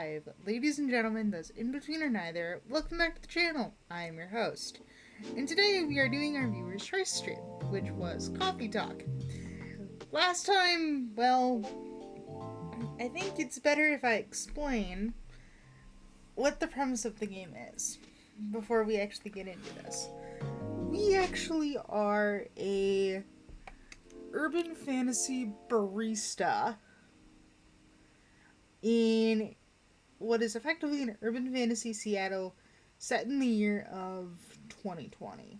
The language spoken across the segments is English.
live. Ladies and gentlemen, those in between or neither, welcome back to the channel. I am your host. And today we are doing our viewer's choice stream, which was Coffee Talk. Last time, well, I think it's better if I explain what the premise of the game is before we actually get into this. We actually are a urban fantasy barista in what is effectively an urban fantasy Seattle set in the year of 2020.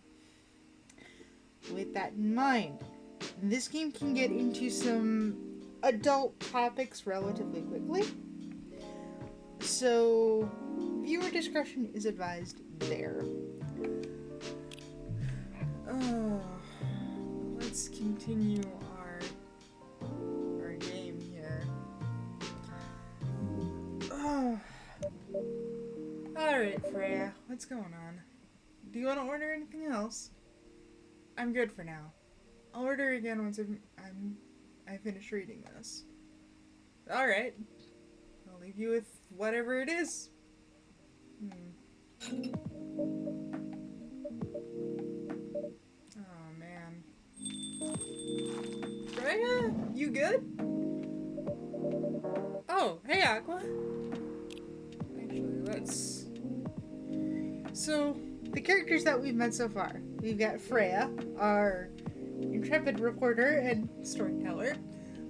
With that in mind, this game can get into some adult topics relatively quickly, so viewer discretion is advised there. Let's continue our game here. Alright, Freya, what's going on? Do you want to order anything else? I'm good for now. I'll order again once I finish reading this. Alright. I'll leave you with whatever it is. Oh, man. Freya, you good? Oh, hey, Aqua. Actually, let's... So, the characters that we've met so far. We've got Freya, our intrepid reporter and storyteller.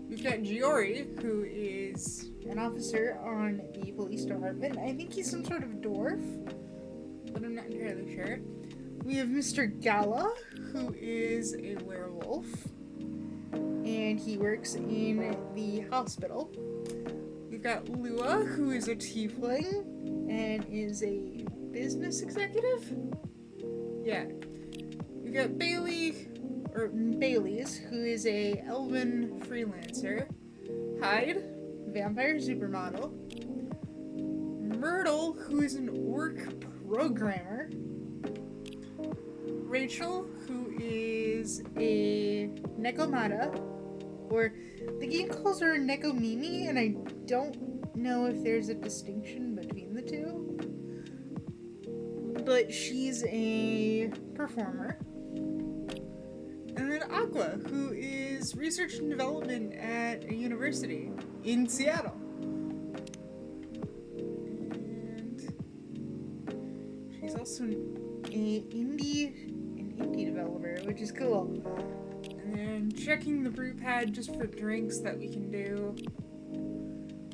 We've got Giori, who is an officer on the police department. I think he's some sort of dwarf, but I'm not entirely sure. We have Mr. Gala, who is a werewolf, and he works in the hospital. We've got Lua, who is a tiefling and is a business executive? Yeah. We've got Bailey's, who is a elven freelancer. Hyde, vampire supermodel. Myrtle, who is an orc programmer. Rachel, who is a Nekomata, or the game calls her a Nekomimi, and I don't know if there's a distinction between the two. But she's a performer. And then Aqua, who is research and development at a university in Seattle. And she's also an indie developer, which is cool. And then checking the brew pad just for drinks that we can do.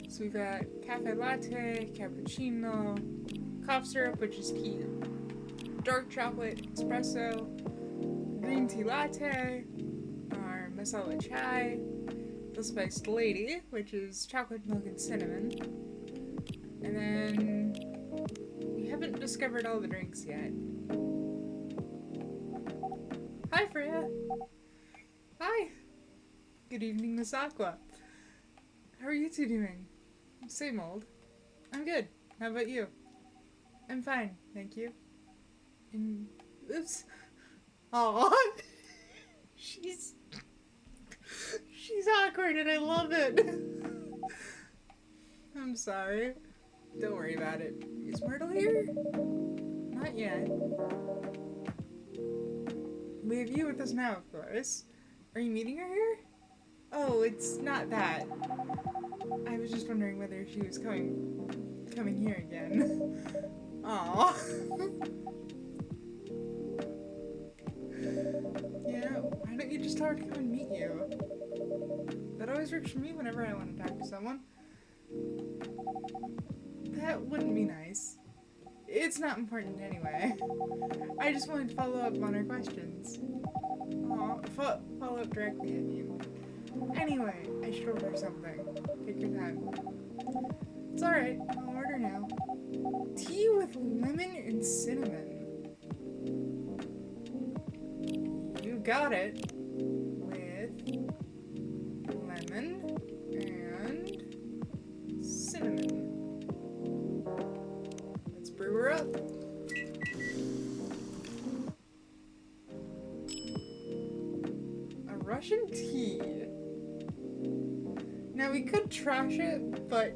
So we've got cafe latte, cappuccino, cough syrup, which is tea, dark chocolate, espresso, green tea latte, our masala chai, the spiced lady, which is chocolate milk and cinnamon. And then we haven't discovered all the drinks yet. Hi, Freya. Hi. Good evening, Miss Aqua. How are you two doing? Same old. I'm good. How about you? I'm fine, thank you. And oops. Aw. She's awkward and I love it. I'm sorry. Don't worry about it. Is Myrtle here? Not yet. We have you with us now, of course. Are you meeting her here? Oh, it's not that. I was just wondering whether she was coming here again. Aw. Yeah, why don't you just tell her to come and meet you? That always works for me whenever I want to talk to someone. That wouldn't be nice. It's not important anyway. I just wanted to follow up on her questions. Aw, follow up directly, I mean. Anyway, I should order something. Take your time. It's alright, I'll order now. Tea with lemon and cinnamon. You got it. With lemon and cinnamon. Let's brew her up. A Russian tea. Now we could trash it, but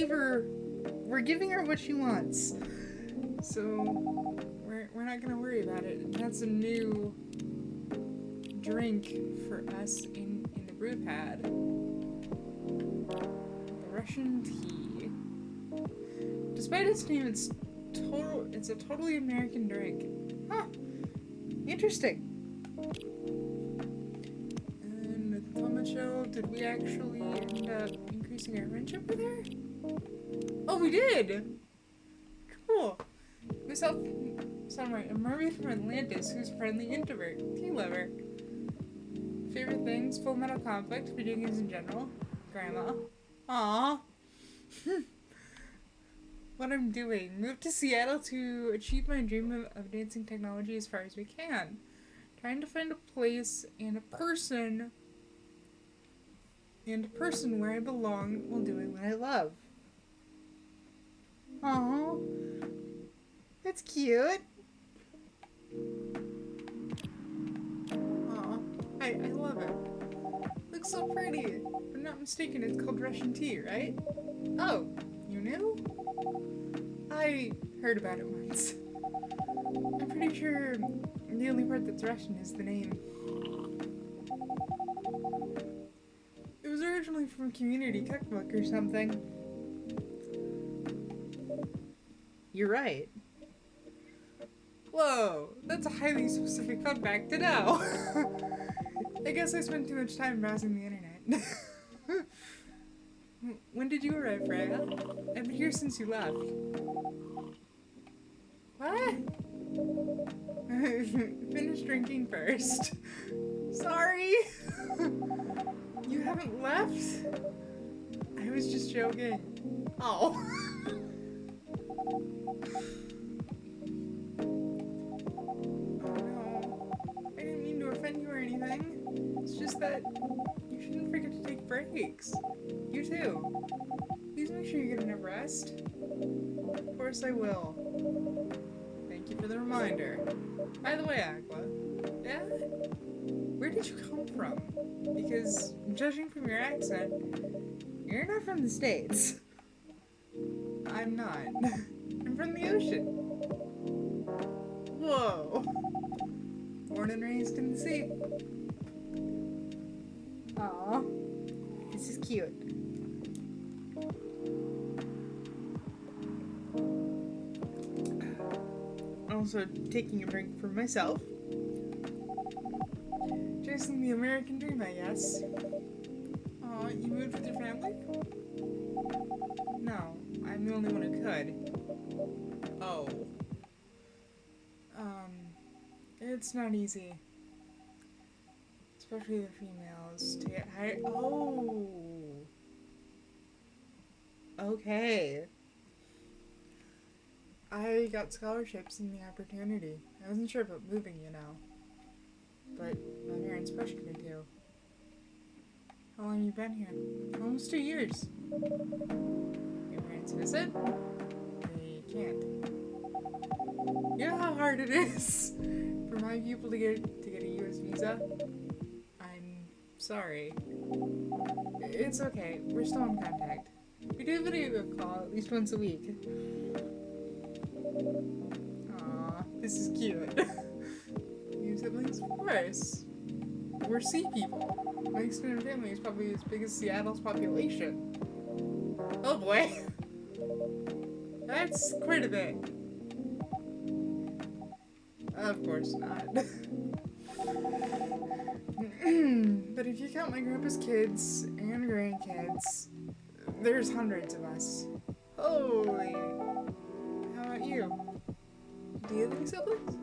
we're giving her what she wants. So we're not gonna worry about it. And that's a new drink for us in the brew pad. The Russian tea. Despite its name, it's a totally American drink. Huh. Interesting. And with Tomacho, did we actually end up increasing our friendship with her? Oh, we did! Cool. Myself, a mermaid from Atlantis who's a friendly introvert, tea lover. Favorite things, Full Metal Conflict, video games in general, grandma. Aww. What I'm doing, moved to Seattle to achieve my dream of dancing technology as far as we can. Trying to find a place and a person where I belong while doing what I love. Aww. That's cute. Aw, I love it. Looks so pretty. If I'm not mistaken, it's called Russian tea, right? Oh, you knew? I heard about it once. I'm pretty sure the only part that's Russian is the name. It was originally from a community cookbook or something. You're right. Whoa, that's a highly specific fun fact to know. I guess I spent too much time browsing the internet. When did you arrive, Freya? I've been here since you left. What? Finish drinking first. Sorry. You haven't left? I was just joking. Oh. It's just that you shouldn't forget to take breaks. You too. Please make sure you get enough rest. Of course I will. Thank you for the reminder. By the way, Aqua, where did you come from? Because, judging from your accent, you're not from the States. I'm not. I'm from the ocean. Whoa. Born and raised in the sea. Aww. This is cute. Also taking a drink for myself. Chasing the American dream, I guess. Aw, you moved with your family? No, I'm the only one who could. Oh. It's not easy. Especially the females to get hired. Oh. Okay. I got scholarships and the opportunity. I wasn't sure about moving, you know. But my parents pushed me to. How long have you been here? Almost 2 years. Your parents visit? They can't. You know how hard it is for my people to get a US visa? I'm sorry. It's okay. We're still in contact. We do a video call at least once a week. Aw, this is cute. You siblings? Of course. We're sea people. My extended family is probably as big as Seattle's population. Oh boy. That's quite a bit. Of course not. But if you count my grandpa's kids and grandkids, there's hundreds of us. Holy. How about you? Do you have any siblings?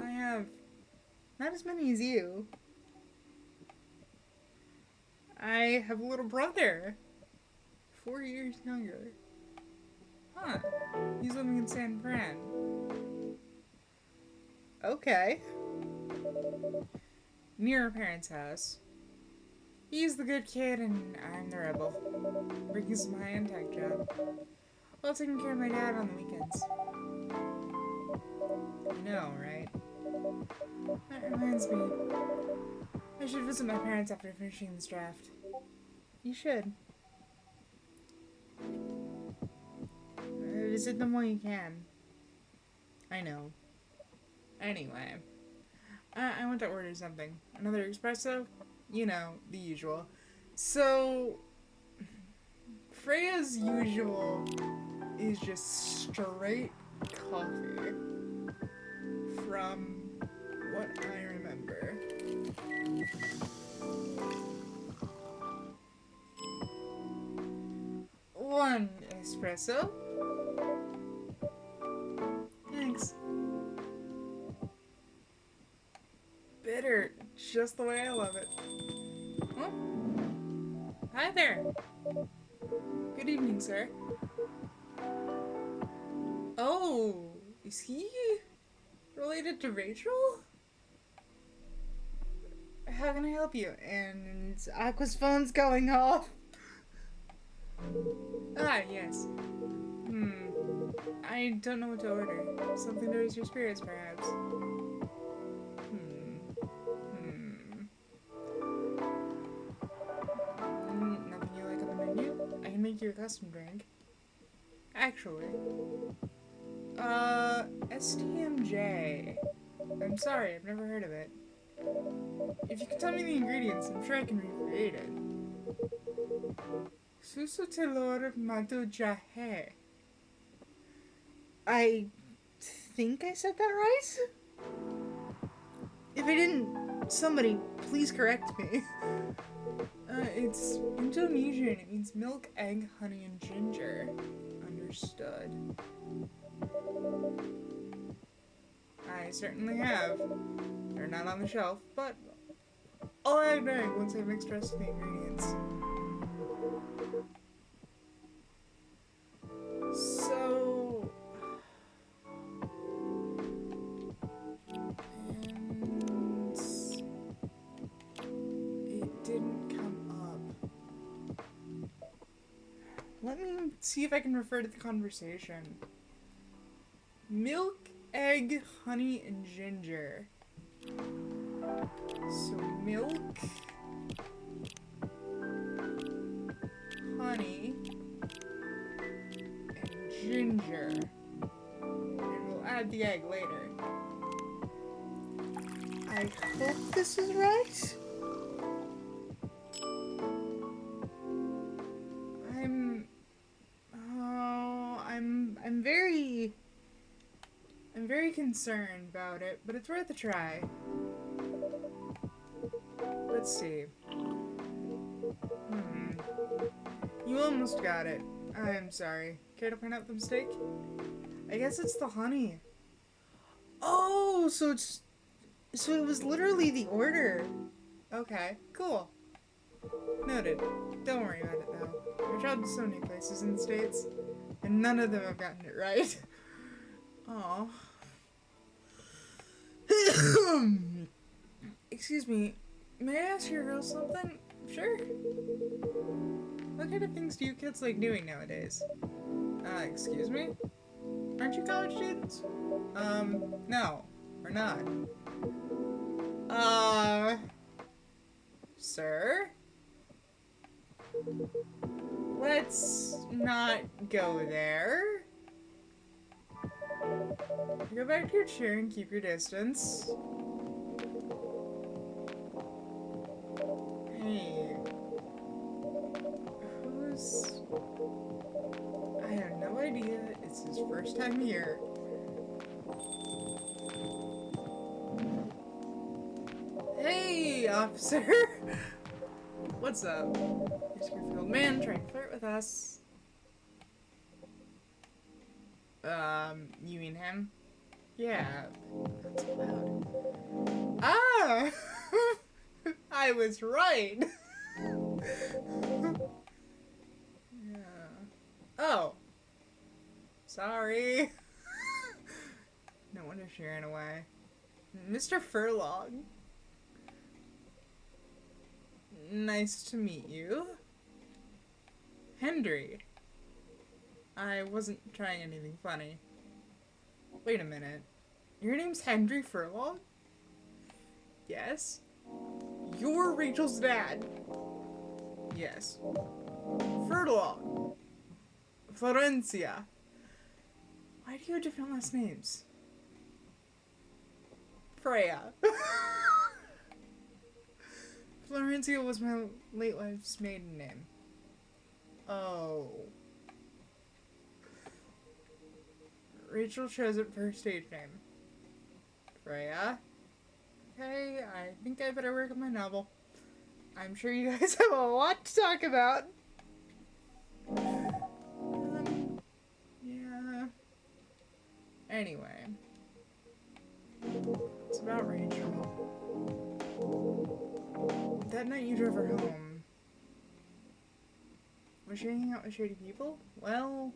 I have not as many as you. I have a little brother. 4 years younger. Huh. He's living in San Fran. Okay. Near our parents' house. He's the good kid and I'm the rebel. Working some high-end tech job. While taking care of my dad on the weekends. I know, right? That reminds me. I should visit my parents after finishing this draft. You should. visit them while you can. I know. Anyway. I want to order something. Another espresso? You know, the usual. So, Freya's usual is just straight coffee. From what I remember. One espresso. Thanks. Bitter, just the way I love it. Oh. Hi there. Good evening, sir. Oh, is he related to Rachel? How can I help you? And Aqua's phone's going off. Ah, yes. I don't know what to order. Something to raise your spirits, perhaps. Nothing you like on the menu? I can make you a custom drink. Actually. STMJ. I'm sorry, I've never heard of it. If you can tell me the ingredients, I'm sure I can recreate it. Susu telor madu jahe. I think I said that right? If I didn't, somebody please correct me. It's Indonesian. It means milk, egg, honey, and ginger. Understood. I certainly have. They're not on the shelf, but I'll add an egg once I've mixed the rest of the ingredients. So... and... it didn't come up. Let me see if I can refer to the conversation. Milk, egg, honey, and ginger. So milk, honey, and ginger. And we'll add the egg later. I hope this is right. I'm very concerned about it, but it's worth a try. Let's see. You almost got it. I'm sorry. Care to point out the mistake? I guess it's the honey. Oh, so it was literally the order. Okay, cool. Noted. Don't worry about it though. I've traveled to so many places in the States, and none of them have gotten it right. Aw. Excuse me, may I ask your girl something? Sure. What kind of things do you kids like doing nowadays? Excuse me? Aren't you college students? No, we're not. Sir? Let's not go there. Go back to your chair and keep your distance. Hey. Who's... I have no idea. It's his first time here. Hey, officer! What's up? Here's your old man trying to flirt with us. You mean him? Yeah. That's loud. Ah! I was right! Yeah. Oh. Sorry. No wonder she ran away. Mr. Furlong. Nice to meet you. Hendry. I wasn't trying anything funny. Wait a minute. Your name's Hendry Furlong? Yes. You're Rachel's dad? Yes. Furlong. Florencia. Why do you have different last names? Freya. Florencia was my late wife's maiden name. Oh. Rachel chose it for her stage name. Freya. Okay, I think I better work on my novel. I'm sure you guys have a lot to talk about. Yeah. Anyway. It's about Rachel. That night you drove her home. Was she hanging out with shady people? Well,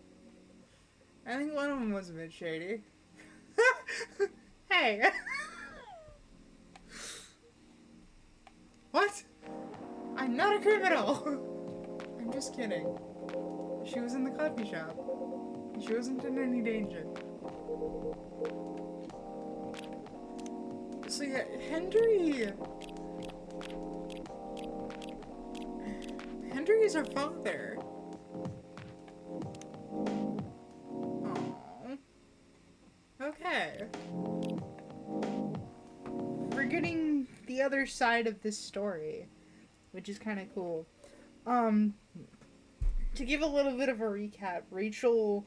I think one of them was a bit shady. Hey! What? I'm not a criminal! I'm just kidding. She was in the coffee shop. She wasn't in any danger. So yeah, Hendry is her father. Aww. Okay. We're getting the other side of this story, which is kind of cool. To give a little bit of a recap, Rachel...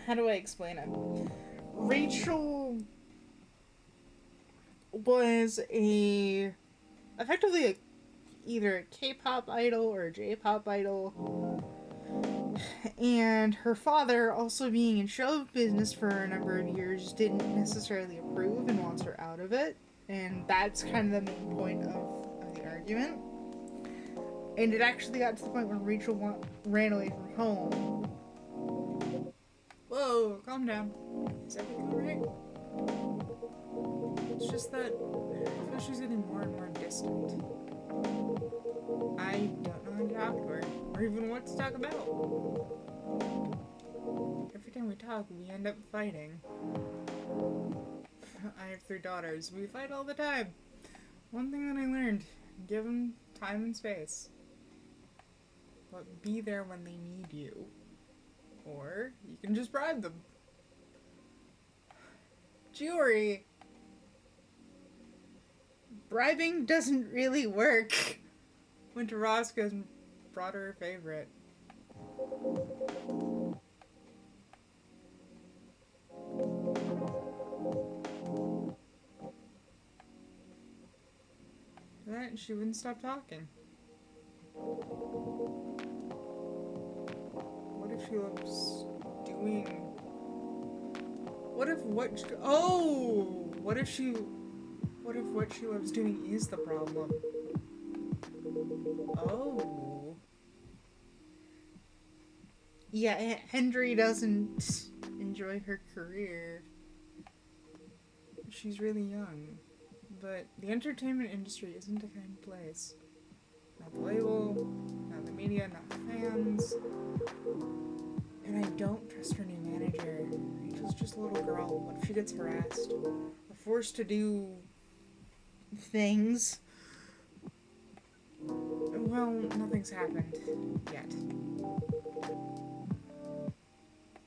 How do I explain it? Rachel was effectively either a K-pop idol or a J-pop idol, and her father, also being in show business for a number of years, didn't necessarily approve and wants her out of it, and that's kind of the main point of the argument. And it actually got to the point where Rachel ran away from home. Whoa, calm down. Is everything alright? It's just that I feel she's getting more and more distant. I don't know how to talk to her, or even what to talk about. Every time we talk, we end up fighting. I have 3 daughters. We fight all the time. One thing that I learned, give them time and space. But be there when they need you. Or you can just bribe them. Jewelry. Bribing doesn't really work. Went to Roscoe's and brought her favorite. That she wouldn't stop talking. What if she loves doing... What if what she loves doing is the problem? Oh. Yeah, Hendry doesn't enjoy her career. She's really young. But the entertainment industry isn't a kind place. Not the label, not the media, not the fans. And I don't trust her new manager. Rachel's just a little girl. What if she gets harassed? Or forced to do things? Well, nothing's happened yet.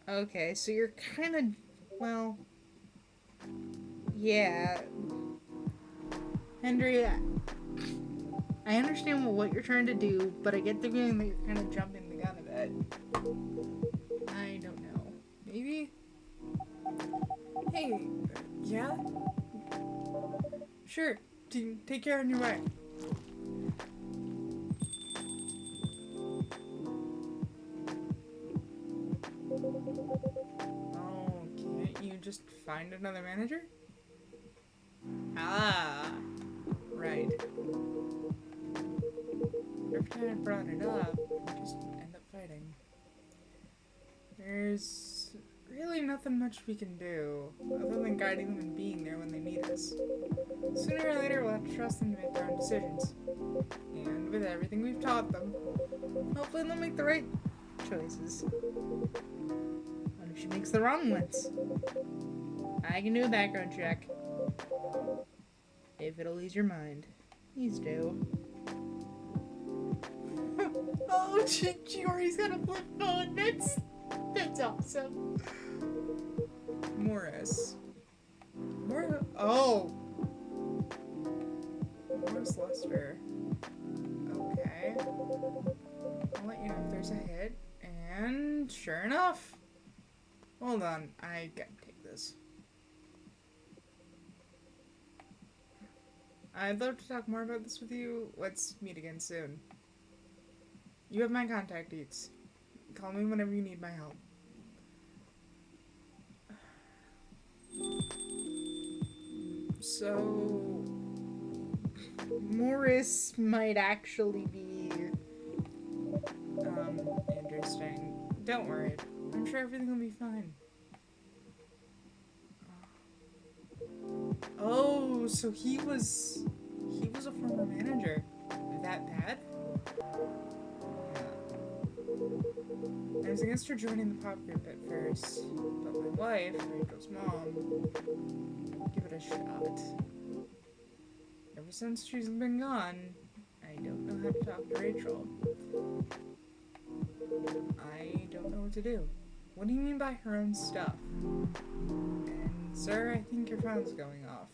Okay, so you're kind of, well, yeah. Hendry, I understand what you're trying to do, but I get the feeling that you're kind of jumping the gun a bit. I don't know. Maybe? Hey, yeah? Sure, take care on your way. Oh, can't you just find another manager? Ah, right. Every time I brought it up, we just end up fighting. There's really nothing much we can do, other than guiding them and being there when they need us. Sooner or later, we'll have to trust them to make their own decisions. And with everything we've taught them, hopefully they'll make the right choices. What if she makes the wrong ones? I can do a background check. If it'll ease your mind. Please do. Oh, Jory's got a flip phone. That's That's awesome. Morris. Oh! Morris Lester. Okay. I'll let you know if there's a hit. And sure enough. Hold on. I gotta take this. I'd love to talk more about this with you. Let's meet again soon. You have my contact deets. Call me whenever you need my help. So, Morris might actually be, interesting. Don't worry. I'm sure everything will be fine. Oh, so he was a former manager. That bad? I was against her joining the pop group at first, but my wife, Rachel's mom, give it a shot. Ever since she's been gone, I don't know how to talk to Rachel. I don't know what to do. What do you mean by her own stuff? And sir, I think your phone's going off.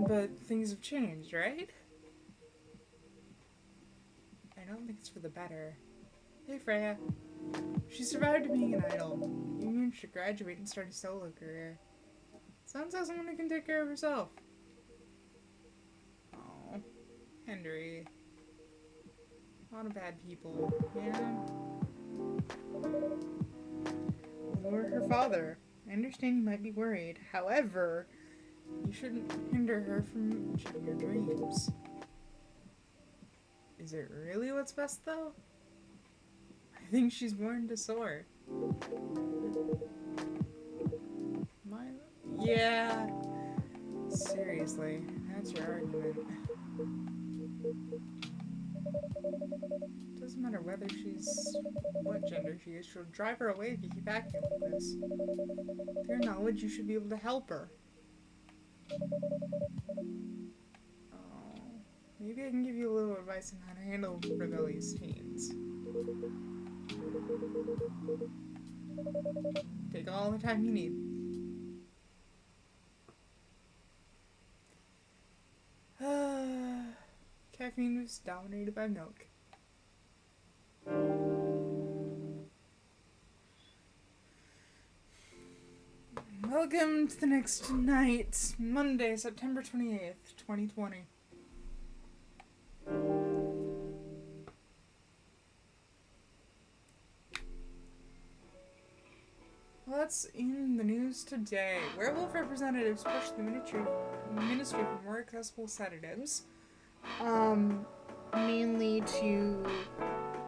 But things have changed, right? I don't think it's for the better. Hey, Freya. She survived being an idol. You managed to graduate and start a solo career. Sounds like someone who can take care of herself. Oh, Henry. A lot of bad people, yeah. Or her father. I understand you might be worried. However, you shouldn't hinder her from achieving her dreams. Is it really what's best, though? I think she's born to soar. Yeah. Seriously, that's your argument. Doesn't matter whether what gender she is, she'll drive her away if you keep acting like this. With your knowledge, you should be able to help her. Oh, maybe I can give you a little advice on how to handle rebellious teens. Take all the time you need. Caffeine was dominated by milk. Welcome to the next night, Monday, September 28th, 2020. What's in the news today? Werewolf representatives push the Ministry for more accessible sedatives. Mainly to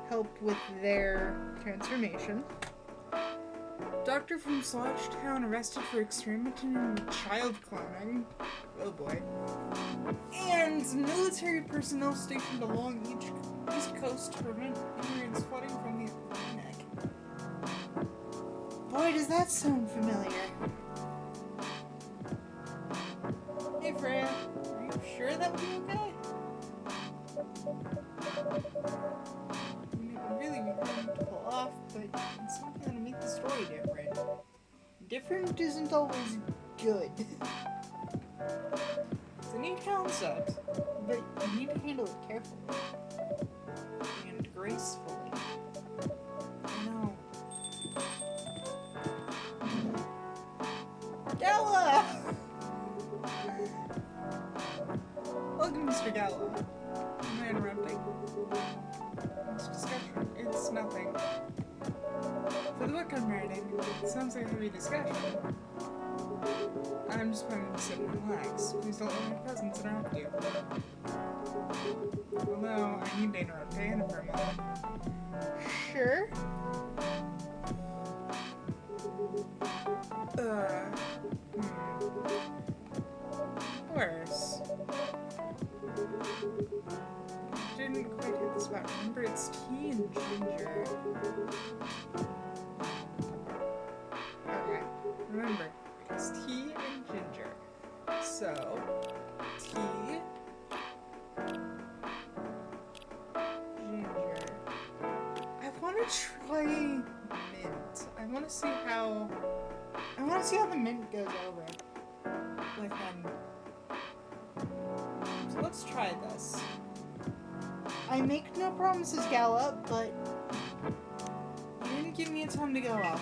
help with their transformation. Doctor from Sludge Town arrested for experimenting with child cloning. Oh boy. And military personnel stationed along each East Coast to prevent immigrants flooding from the Atlantic. Boy, does that sound familiar. Hey Freya, are you sure that would be okay? I mean, it would really be hard to pull off, but it's something that'll make the story different. Different isn't always good. It's a neat concept, but you need to handle it carefully. And gracefully. I know. Gala! Welcome, Mr. Gala. Am I interrupting? It's discussion. It's nothing. For the book I'm writing, it sounds like a heavy discussion. I'm just planning to sit and relax. Please don't let my presence interrupt you. Although, I need to interrupt Diana for a moment. Sure. Of course. Didn't quite hit the spot. Remember, it's tea and ginger. Okay, remember, it's tea and ginger. So, tea want to see how... I want to see how the mint goes over with him. So let's try this. I make no promises, Gallop, but you didn't give me a time to go off.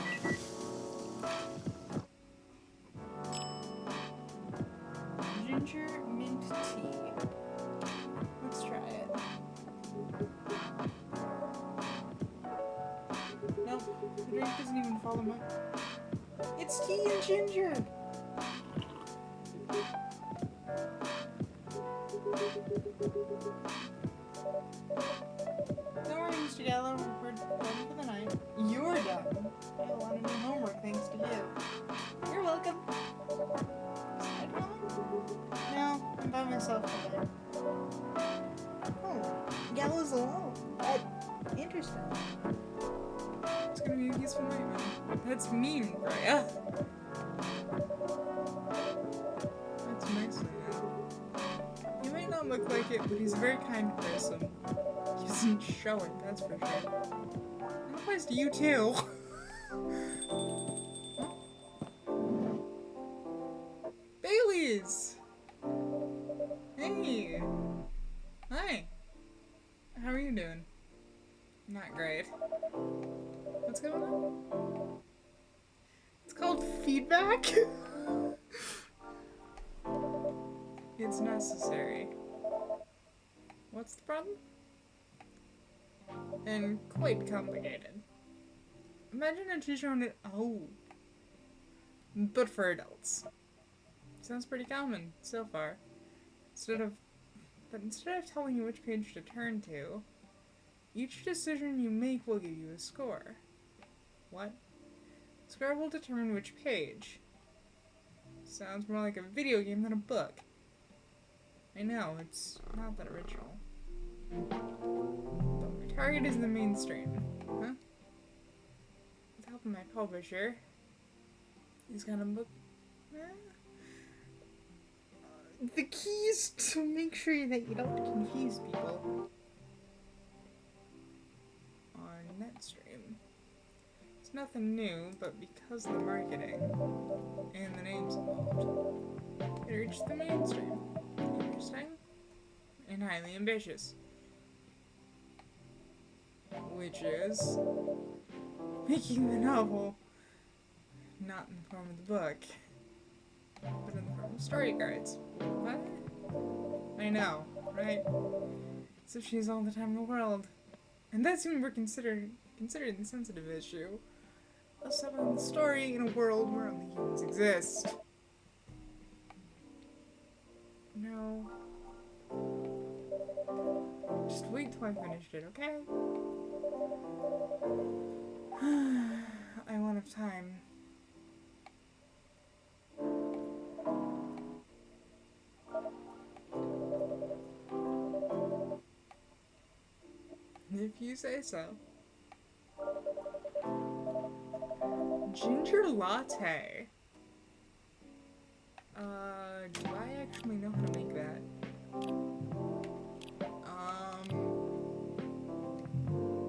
Ginger mint tea. Let's try it. Nope, the drink doesn't even follow my... It's tea and ginger! Don't worry, Mr. Gallo, we're done for the night. You're done. I have a lot of new homework thanks to you. You're welcome. Side mom? No, I'm by myself today. Oh, Gallo's alone. Interesting. It's gonna be a peaceful night, man. That's mean, Freya. That's nice of you. He might not look like it, but he's a very kind person. He doesn't show it, that's for sure. And applies to you too. Bailey's! Hey! Hi! How are you doing? Not great. What's going on? It's called feedback? It's necessary. What's the problem? And quite complicated. Imagine a teacher on it. Oh. But for adults. Sounds pretty common so far. Instead of telling you which page to turn to, each decision you make will give you a score. What? Score will determine which page. Sounds more like a video game than a book. I know, it's not that original. But my target is the mainstream. Huh? With the help of my publisher, he's gonna book... The key is to make sure that you don't confuse people. On NetStream. It's nothing new, but because of the marketing and the names involved, it reached the mainstream. Interesting and highly ambitious. Which is making the novel not in the form of the book, but in the form of story cards. What? I know, right? So she has all the time in the world. And that's when we're considering the sensitive issue of telling the story in a world where only humans exist. No. Just wait till I finished it, okay? I won't have time. If you say so. Ginger latte. Do I actually know how to make that?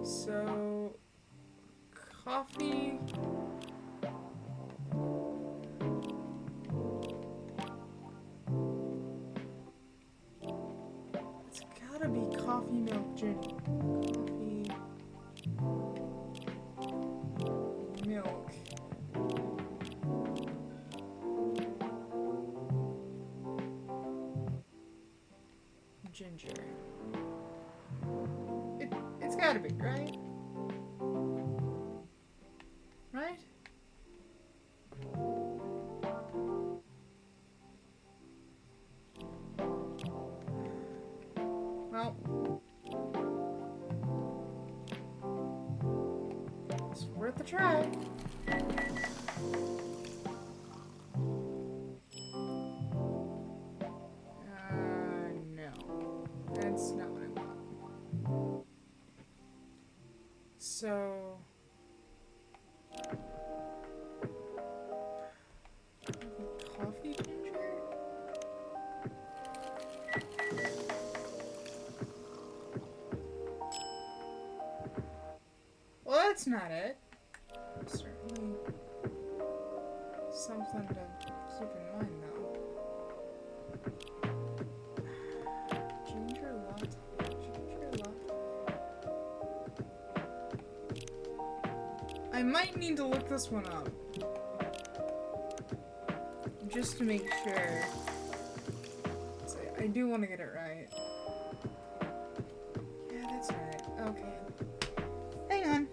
So... Coffee... It's gotta be coffee milk ginger. Coffee... milk... ginger. It's gotta be, right? Right? Well, it's worth a try. No. That's not what I want. So... coffee ginger? Well, that's not it. certainly something to keep in mind, though. Ginger latte. Ginger latte. I might need to look this one up. Just to make sure. So I do want to get it right. Yeah, that's right. Okay. Hang on.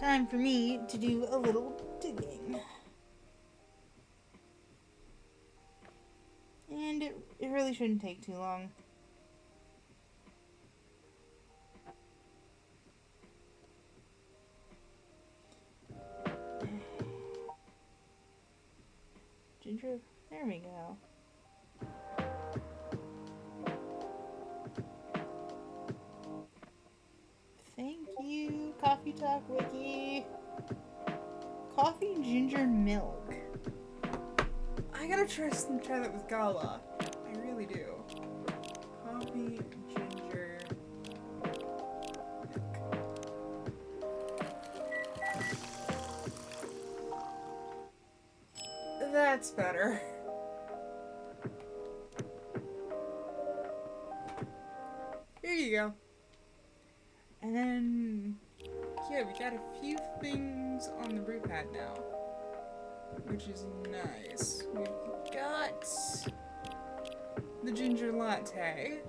Time for me to do a little digging. And it really shouldn't take too long. Ginger, there we go. Thank you, Coffee Talk Wiki. Coffee ginger milk. I gotta try that with Gala. I really do. Coffee ginger milk. That's better. Here you go. And then, yeah, we got a few things on the brew pad now, which is nice. We've got the ginger latte.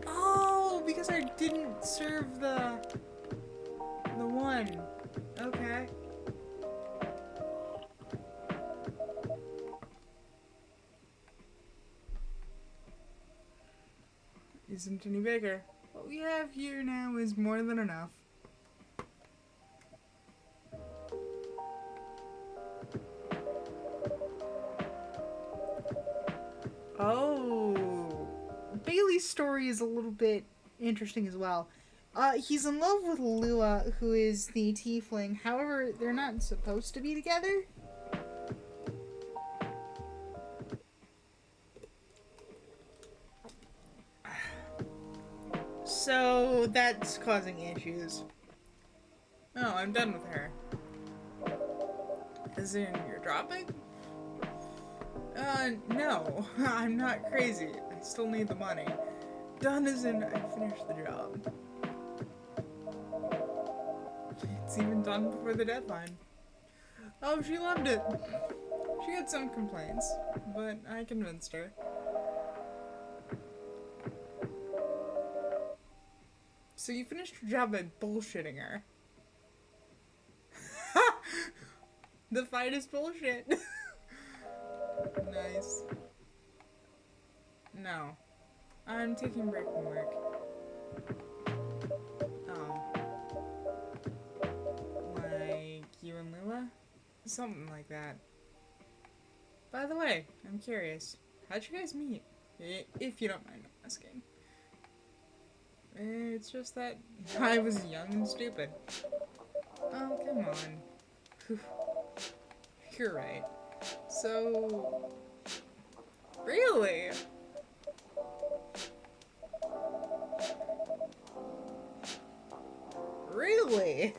Oh, because I didn't serve the one. Okay. Isn't any bigger. What we have here now is more than enough. Oh, Bailey's story is a little bit interesting as well. He's in love with Lua, who is the tiefling. However, they're not supposed to be together. So that's causing issues. Oh, I'm done with her. As in, you're dropping? No. I'm not crazy. I still need the money. Done as in, I finished the job. It's even done before the deadline. Oh, she loved it. She had some complaints, but I convinced her. So you finished your job by bullshitting her. The fight is bullshit. Nice. No. I'm taking a break from work. Oh. Like you and Lila? Something like that. By the way, I'm curious. How'd you guys meet? If you don't mind asking. It's just that I was young and stupid. Oh, come on. Whew. You're right. So... Really? Really?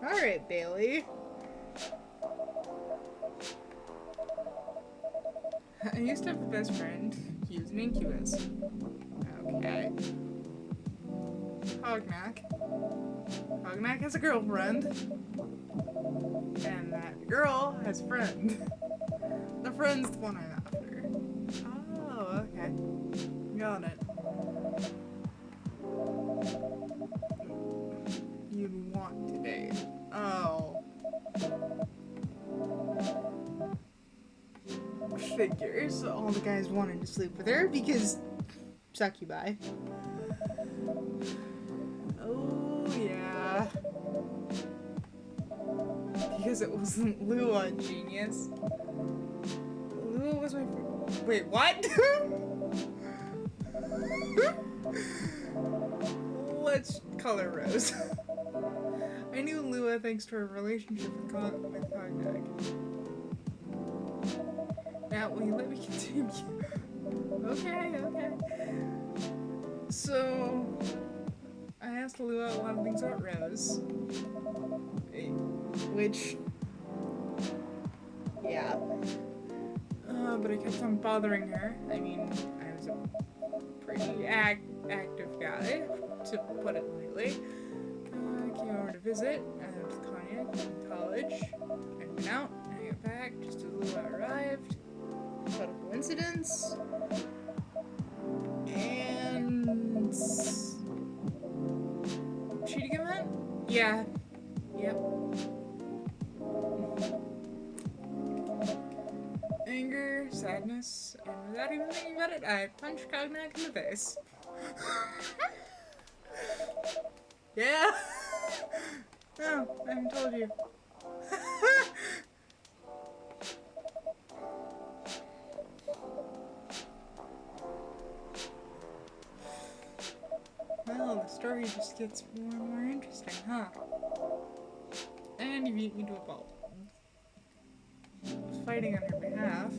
Alright, Bailey. I used to have a best friend. He was an incubus. Okay. Hognack. Hognack has a girlfriend. And that girl has a friend. The friend's the one I'm after. Oh, okay. Got it. You'd want to date. Oh. Figures. All the guys wanted to sleep with her because succubi. Oh, yeah. Because it wasn't Lua, genius. Lua was my friend. Wait, what? Let's call her Rose. I knew Lua thanks to her relationship with Cognac. Now, will you let me continue? Okay. So, I asked Lua a lot of things about Rose. Which, yeah. But I kept on bothering her. I mean, I was a pretty active guy, to put it lightly. I came over to visit. I went to Cognac in college. I'd been out, and I got back just as Lua arrived. What a coincidence. And... cheating event? Yeah. Yep. Anger, sadness, and without even thinking about it, I punched Cognac in the face. Yeah. No, I haven't told you. Well, the story just gets more and more interesting, huh? And you beat me to a pulp. Fighting on her behalf.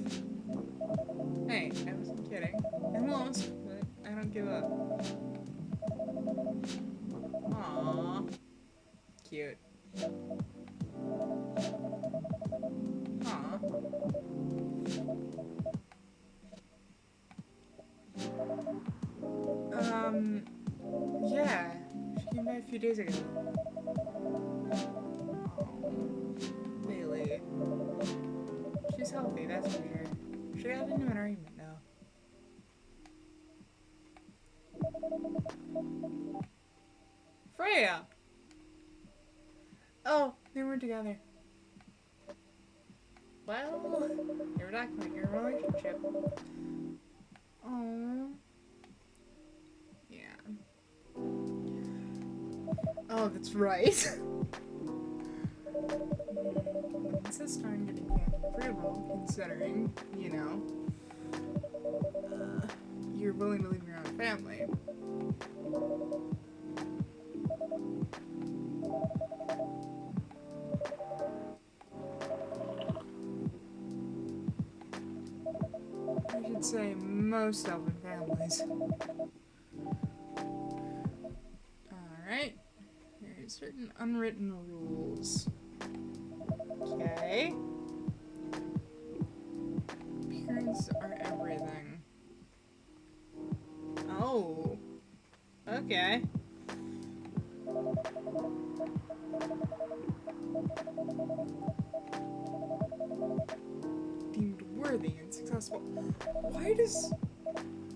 Hey, I wasn't kidding. I lost, but I don't give up. Aww. Cute. Aww. Yeah. She came by a few days ago. Aww. Bailey. She's healthy, that's for sure. She got into an argument, though. Freya! Oh, they weren't together. Well, they were talking about your relationship. Oh. Yeah. Oh, that's right. This is starting to become approval, considering, you know, you're willing to leave your own family. I should say most elven families. Alright. There are certain unwritten rules. Okay. Appearance are everything. Oh. Okay. Deemed worthy and successful. Why does...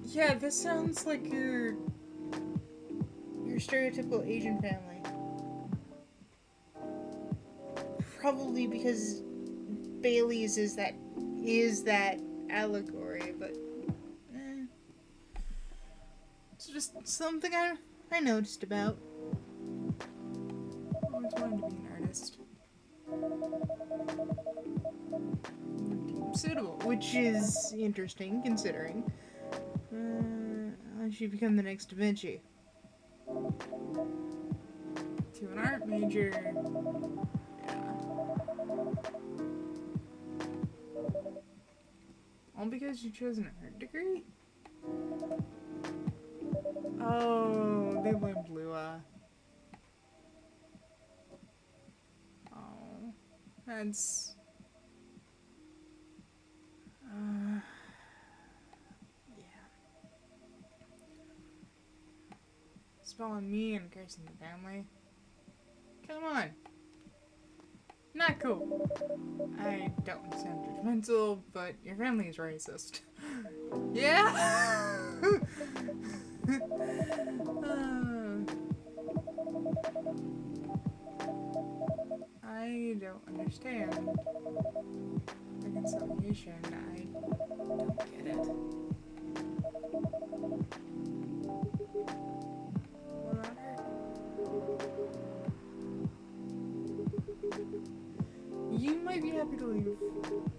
Yeah, this sounds like your stereotypical Asian family. Probably because Bailey's is that allegory, but it's just something I noticed about. I always wanted to be an artist. Suitable, which is interesting considering. I should become the next Da Vinci. To an art major. All because you chose an art degree? Oh, they blamed Lua. Oh, that's... yeah. Spell on me and cursing the family. Come on. Not cool. I don't sound judgmental, but your family is racist. Yeah? I don't understand. Reconciliation, I don't get it. What about her? You might be happy to leave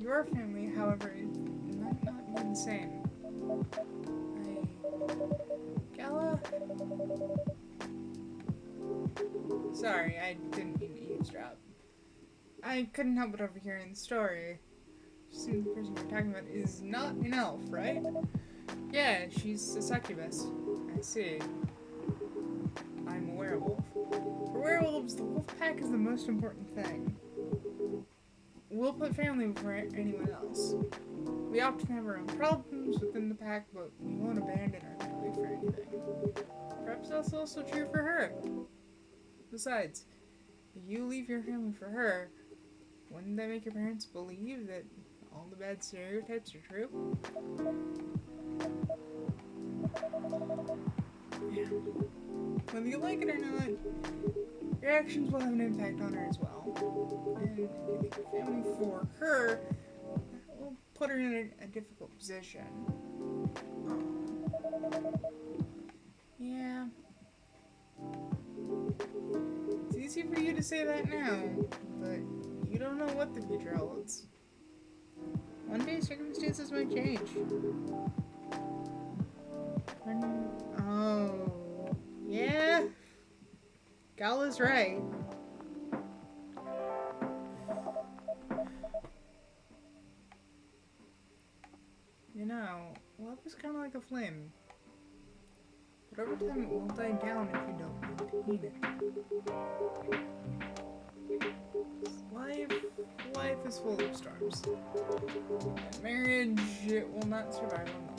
your family, however, it might not be the same. Gala? Sorry, I didn't mean to eavesdrop. I couldn't help but overhearing the story. Just the person you're talking about is not an elf, right? Yeah, she's a succubus. I see. I'm a werewolf. For werewolves, the wolf pack is the most important thing. We'll put family before anyone else. We often have our own problems within the pack, but we won't abandon our family for anything. Perhaps that's also true for her. Besides, if you leave your family for her, wouldn't that make your parents believe that all the bad stereotypes are true? Yeah. Whether you like it or not, your actions will have an impact on her as well. And if you leave your family for her, that will put her in a difficult position. Yeah. It's easy for you to say that now, but you don't know what the future holds. One day circumstances might change. Oh. Yeah. Gala's right. You know, love is kind of like a flame. But over time it will die down if you don't maintain it. Life is full of storms. And marriage, it will not survive on the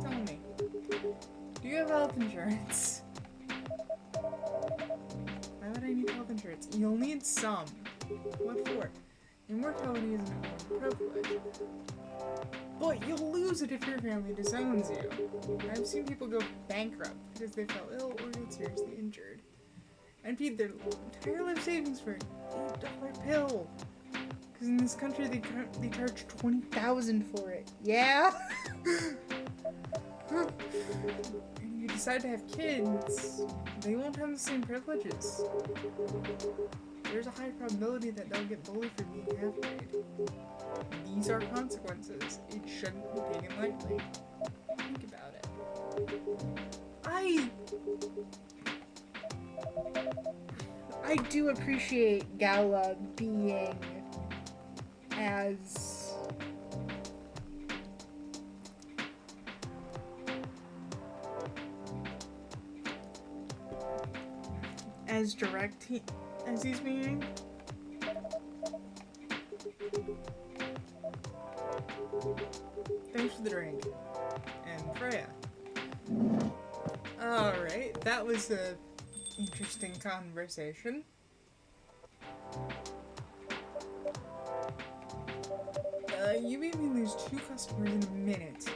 Tell me, do you have health insurance? Why would I need health insurance? You'll need some. What for? Immortality is an important privilege. But you'll lose it if your family disowns you. I've seen people go bankrupt because they fell ill or get seriously injured. And paid their entire life savings for an $8 pill. Because in this country they charge $20,000 for it. Yeah? And you decide to have kids, they won't have the same privileges. There's a high probability that they'll get bullied for being half-breed. These are consequences. It shouldn't be taken lightly. Think about it. I do appreciate Gala being as direct as he's being. Thanks for the drink. And Freya. Alright, that was a interesting conversation. You made me lose 2 customers in a minute.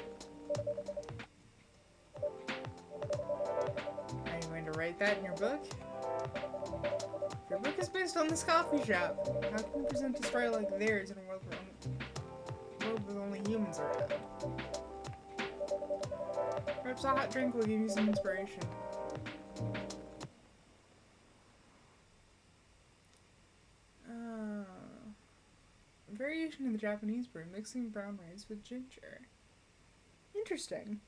Are you going to write that in your book? If your book is based on this coffee shop, how can you present a story like theirs in a world with only humans around? Perhaps a hot drink will give you some inspiration. Variation in the Japanese brew, mixing brown rice with ginger. Interesting.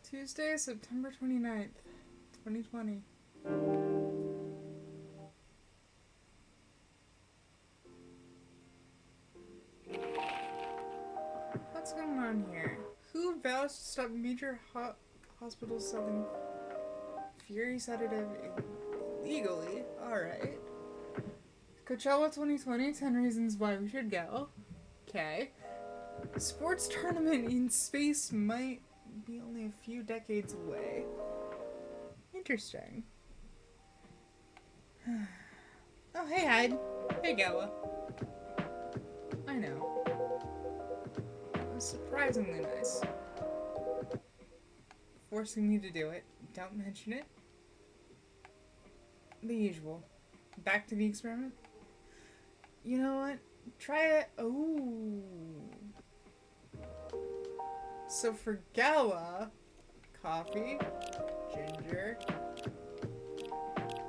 Tuesday, September 29th, 2020. What's going on here? Who vows to stop major hospitals selling Fury sedative illegally? Alright. Coachella 2020, 10 reasons why we should go. Okay. Sports tournament in space might be only a few decades away. Interesting. Oh, hey, Hyde. Hey, Gala. I know. Surprisingly nice. Forcing me to do it. Don't mention it. The usual. Back to the experiment. You know what? Try it. Oh. So for Gala, coffee, ginger,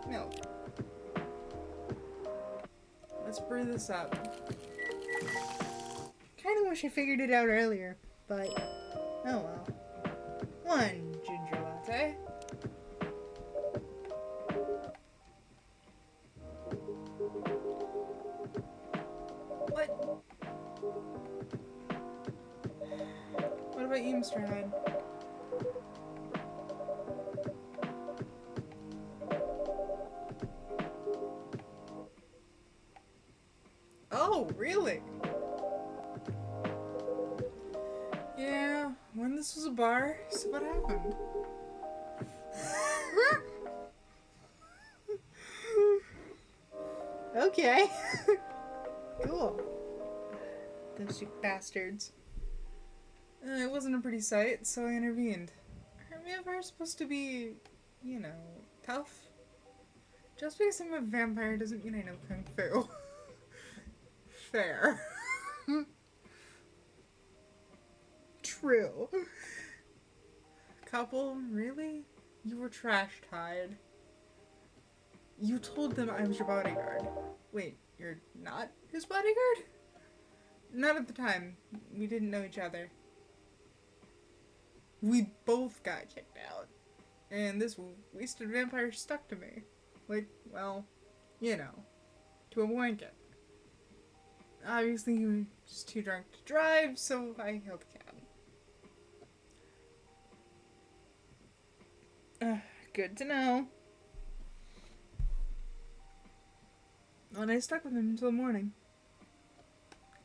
milk. Let's brew this up. Kind of wish I figured it out earlier, but oh well. One ginger latte. What? What about you, Mr. Hyde? Oh, really? Yeah, when this was a bar, so what happened? Okay. Cool. Those two bastards. It wasn't a pretty sight, so I intervened. Aren't vampires supposed to be, you know, tough? Just because I'm a vampire doesn't mean I know Kung Fu. Fair. True. Couple, really? You were trashed, Hyde. You told them I was your bodyguard. Wait, you're not his bodyguard? Not at the time. We didn't know each other. We both got kicked out. And this wasted vampire stuck to me. Like, well, you know, to a blanket. Obviously, he was just too drunk to drive, so I hailed a cab. Good to know. And I stuck with him until morning.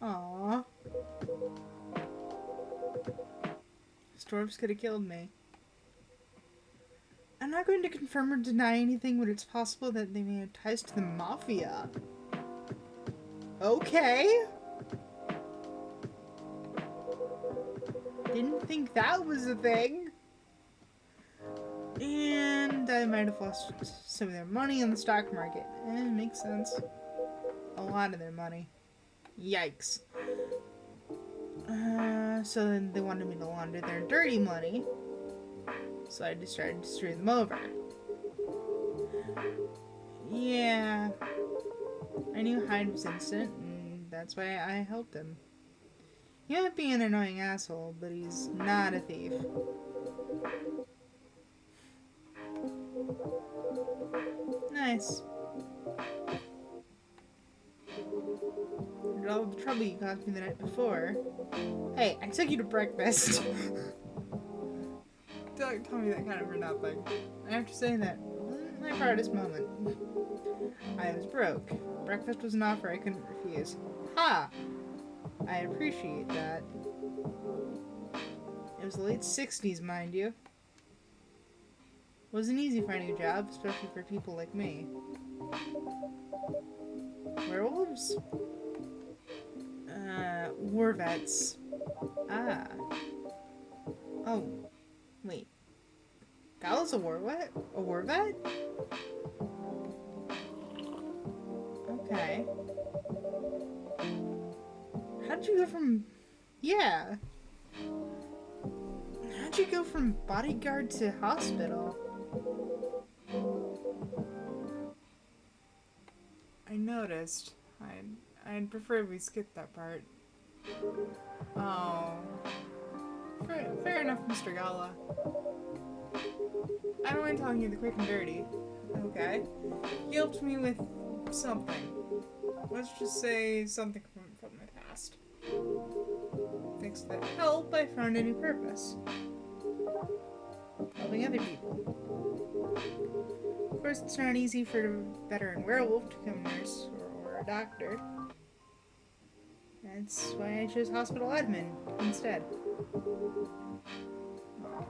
Aww. Storms could have killed me. I'm not going to confirm or deny anything, but it's possible that they may have ties to the Mafia. Okay. Didn't think that was a thing. And I might have lost some of their money in the stock market. Makes sense. A lot of their money. Yikes. So then they wanted me to launder their dirty money. So I just started to screw them over. Yeah. I knew Hyde was innocent, and that's why I helped him. He might be an annoying asshole, but he's not a thief. Nice. After all the trouble you caused me the night before. Hey, I took you to breakfast. Don't tell me that kind of for nothing. I have to say that wasn't my proudest moment. I was broke. Breakfast was an offer I couldn't refuse. Ha! I appreciate that. It was the late 60s, mind you. Wasn't easy finding a job, especially for people like me. Werewolves? War vets. Ah. Oh. Wait. Gal's a war vet? A war vet? Okay. How'd you go from... Yeah. How'd you go from bodyguard to hospital? I noticed. I'd prefer we skip that part. Oh. Fair enough, Mr. Gala. I don't mind telling you the quick and dirty. Okay. He helped me with something. Let's just say something from my past. Thanks to that help, I found a new purpose. Helping other people. Of course, it's not easy for a veteran werewolf to become a nurse or a doctor. That's why I chose hospital admin instead. Aww.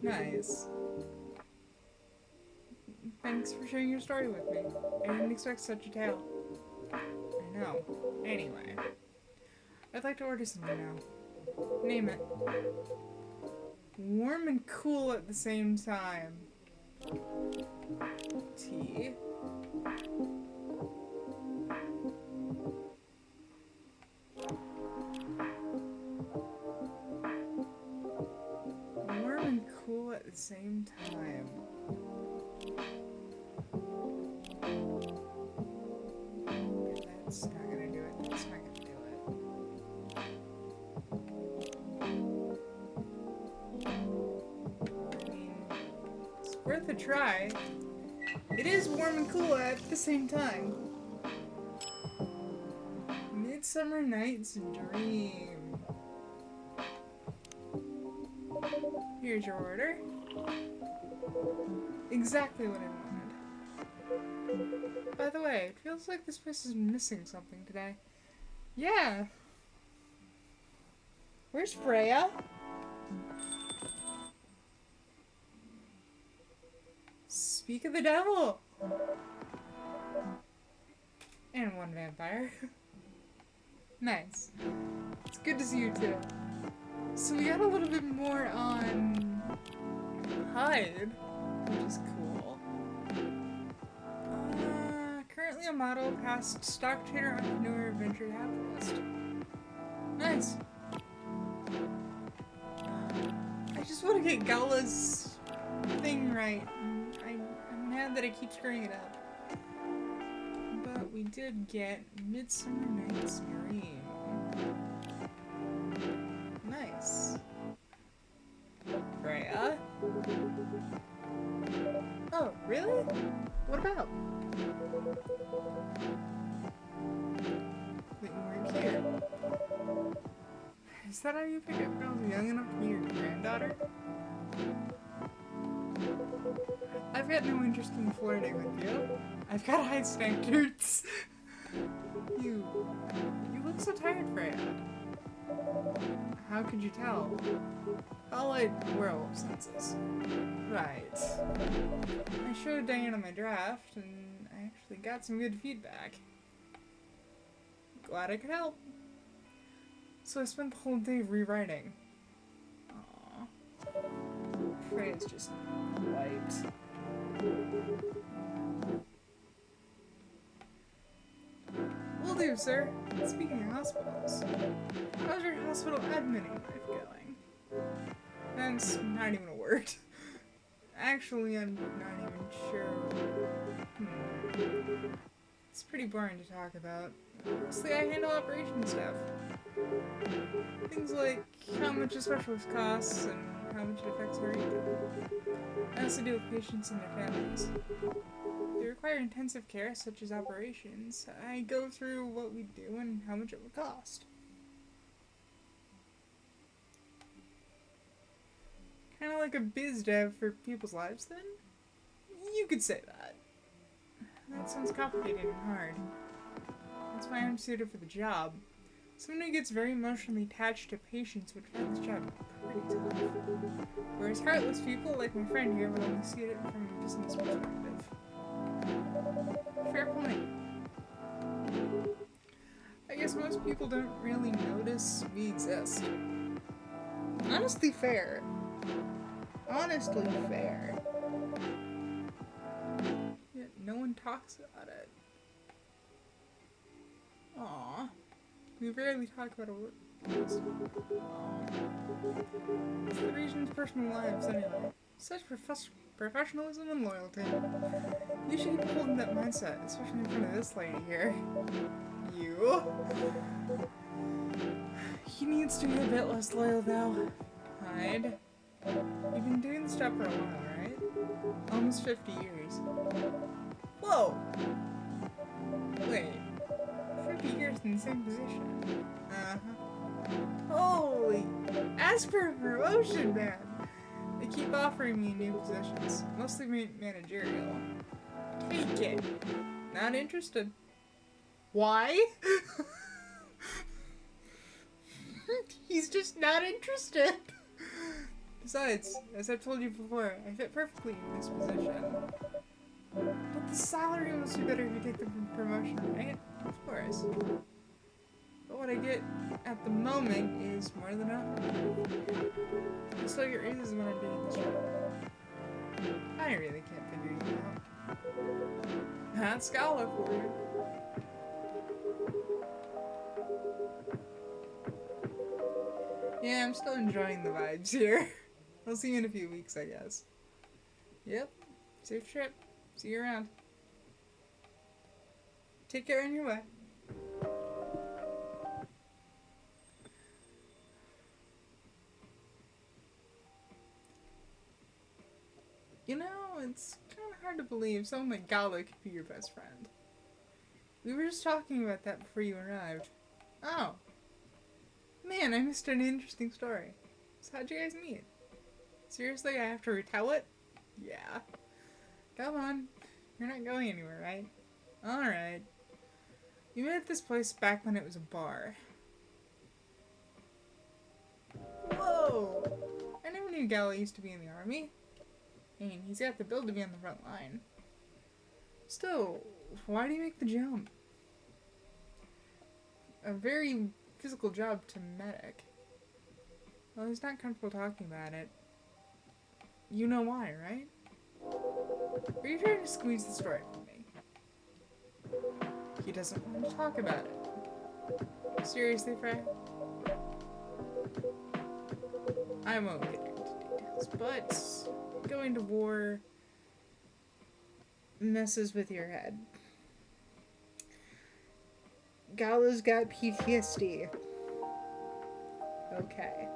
Nice. Thanks for sharing your story with me. I didn't expect such a tale. I know. Anyway. I'd like to order something now. Name it. Warm and cool at the same time. Tea. Warm and cool at the same time. That's not gonna do it. That's not gonna do it. a try. It is warm and cool at the same time. Midsummer Night's Dream. Here's your order. Exactly what I wanted. By the way, it feels like this place is missing something today. Yeah. Where's Freya? Speak of the devil! And one vampire. Nice. It's good to see you too. So we got a little bit more on Hyde, which is cool. Currently a model, past stock trader, entrepreneur, venture capitalist. Nice. I just want to get Gala's thing right. I'm mad that I keep screwing it up. But we did get Midsummer Night's Dream. Nice. Freya? Oh, really? What about? That you weren't here. Is that how you pick up girls young enough to be your granddaughter? I've got no interest in flirting with you. I've got high standards. You look so tired, Freya. How could you tell? All like werewolf senses. Right. I showed Diana my draft, and I actually got some good feedback. Glad I could help. So I spent the whole day rewriting. Aww. Freya's just wiped. Will do, sir. Speaking of hospitals, how's your hospital admin life going? That's not even a word. Actually, I'm not even sure. It's pretty boring to talk about. Mostly I handle operations stuff. Things like how much a specialist costs and how much it affects our income. I also deal with patients and their families. They require intensive care, such as operations. I go through what we do and how much it would cost. Kind of like a biz dev for people's lives, then? You could say that. That sounds complicated and hard. That's why I'm suited for the job. Someone who gets very emotionally attached to patients would find this job pretty tough. Whereas heartless people, like my friend here, would only see it from a business perspective. Fair point. I guess most people don't really notice we exist. Honestly fair. Honestly fair. Yet no one talks about it. Aww. We rarely talk about our work. It's the region's personal lives anyway. Such professionalism and loyalty. You should keep holding that mindset, especially in front of this lady here. You? He needs to be a bit less loyal though. Hyde. You've been doing this job for a while, right? Almost 50 years. Whoa! Wait. 50 years in the same position. Holy! Ask for a promotion, man! They keep offering me new positions, mostly managerial. Take it. Not interested. Why? He's just not interested. Besides, as I've told you before, I fit perfectly in this position. But the salary must be better if you take the promotion, right? Of course. But what I get at the moment is more than enough. I still get raises when I'm doing this job. I really can't figure you out. That's Scala for you. Yeah, I'm still enjoying the vibes here. I'll see you in a few weeks, I guess. Yep. Safe trip. See you around. Take care on your way. You know, it's believe someone like Gala could be your best friend. We were just talking about that before you arrived. Oh. Man, I missed an interesting story. So how'd you guys meet? Seriously, I have to retell it? Yeah. Come on. You're not going anywhere, right? Alright. We met at this place back when it was a bar. Whoa! I never knew Gala used to be in the army. I mean, he's got the build to be on the front line. Still, why do you make the jump? A very physical job to medic. Well, he's not comfortable talking about it. You know why, right? Are you trying to squeeze the story from me? He doesn't want to talk about it. Seriously, Frey? I won't get into details, but going to war messes with your head. Gala's got PTSD. Okay.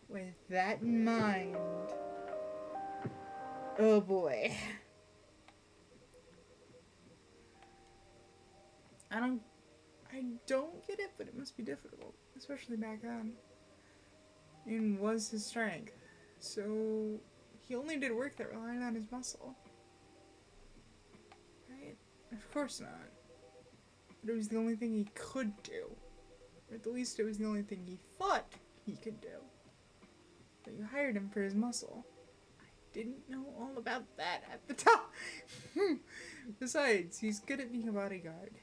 With that in mind... Oh boy. I don't get it, but it must be difficult. Especially back then. And was his strength. So he only did work that relied on his muscle. Right? Of course not. But it was the only thing he could do. Or at the least it was the only thing he thought he could do. But you hired him for his muscle. I didn't know all about that at the time. Besides, he's good at being a bodyguard.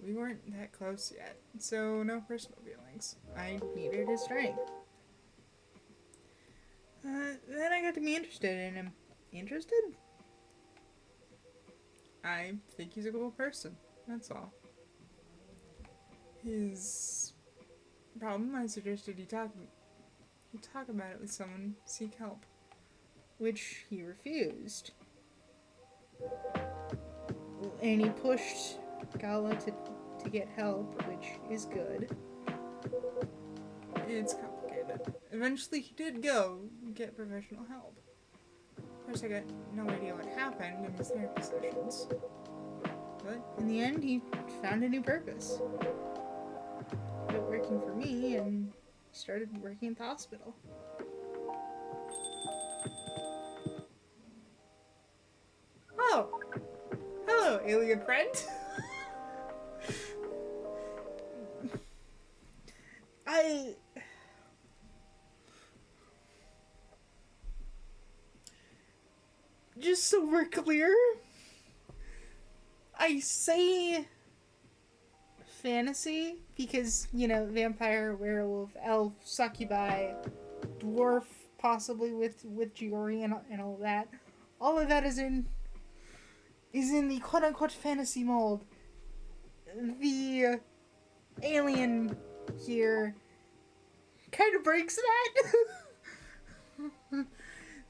We weren't that close yet, so no personal feelings. I needed his strength. Then I got to be interested in him. Interested? I think he's a cool person. That's all. His problem, I suggested he talk about it with someone, seek help. Which he refused. And he pushed Gala to get help, which is good. It's complicated. Eventually he did go get professional help. Of course, I got no idea what happened in his therapy sessions. But in the end, he found a new purpose. Quit working for me and started working at the hospital. Oh! Hello, alien friend! Just so we're clear, I say fantasy because, you know, vampire, werewolf, elf, succubi, dwarf, possibly with Giori and all that. All of that is in the quote-unquote fantasy mold. The alien here kind of breaks that.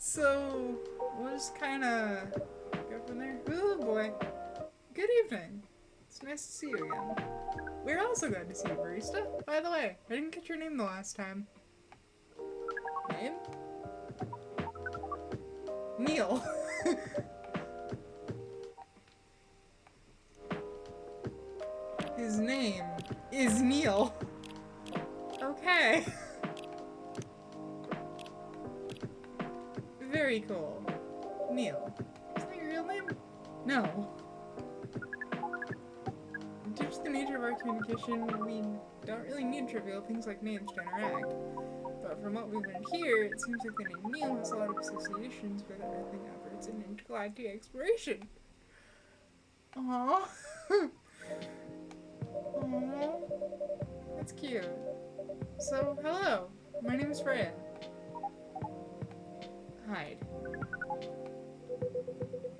So, we'll just kind of go from there. Oh boy. Good evening. It's nice to see you again. We're also glad to see you, Barista. By the way, I didn't get your name the last time. Name? Neil. His name is Neil. Okay. Very cool. Neil. Is that your real name? No. Due to the nature of our communication, we don't really need trivial things like names to interact. But from what we've learned here, it seems like the name Neil has a lot of associations with earthling efforts in intergalactic exploration. Aww. Aww. That's cute. So, hello. My name is Freya. Hide.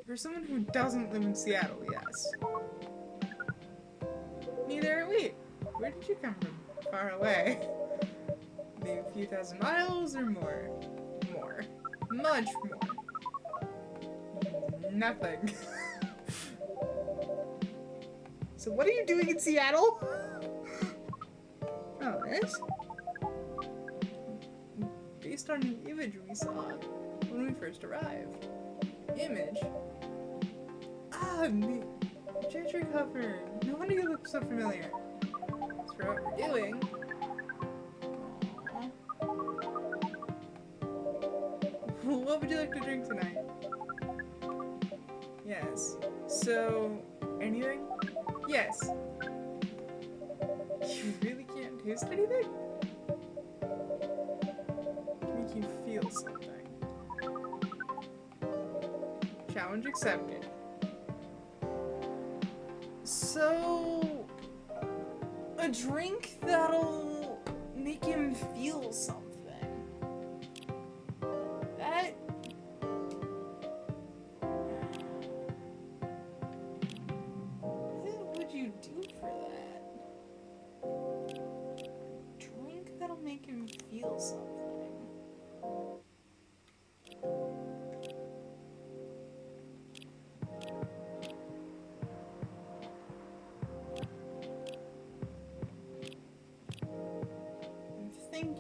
For someone who doesn't live in Seattle, yes. Neither are we. Where did you come from? Far away. Maybe a few thousand miles or more? More. Much more. Nothing. So what are you doing in Seattle? Oh, this? Based on an image we saw when we first arrived. Image. Ah, the gentry cover. No wonder you look so familiar. That's for what we're doing. What would you like to drink tonight? Yes. So, anything? Yes. You really can't taste anything? Make you feel something. Challenge accepted. So, a drink that'll make him feel something. That... What would you do for that? Drink that'll make him feel something.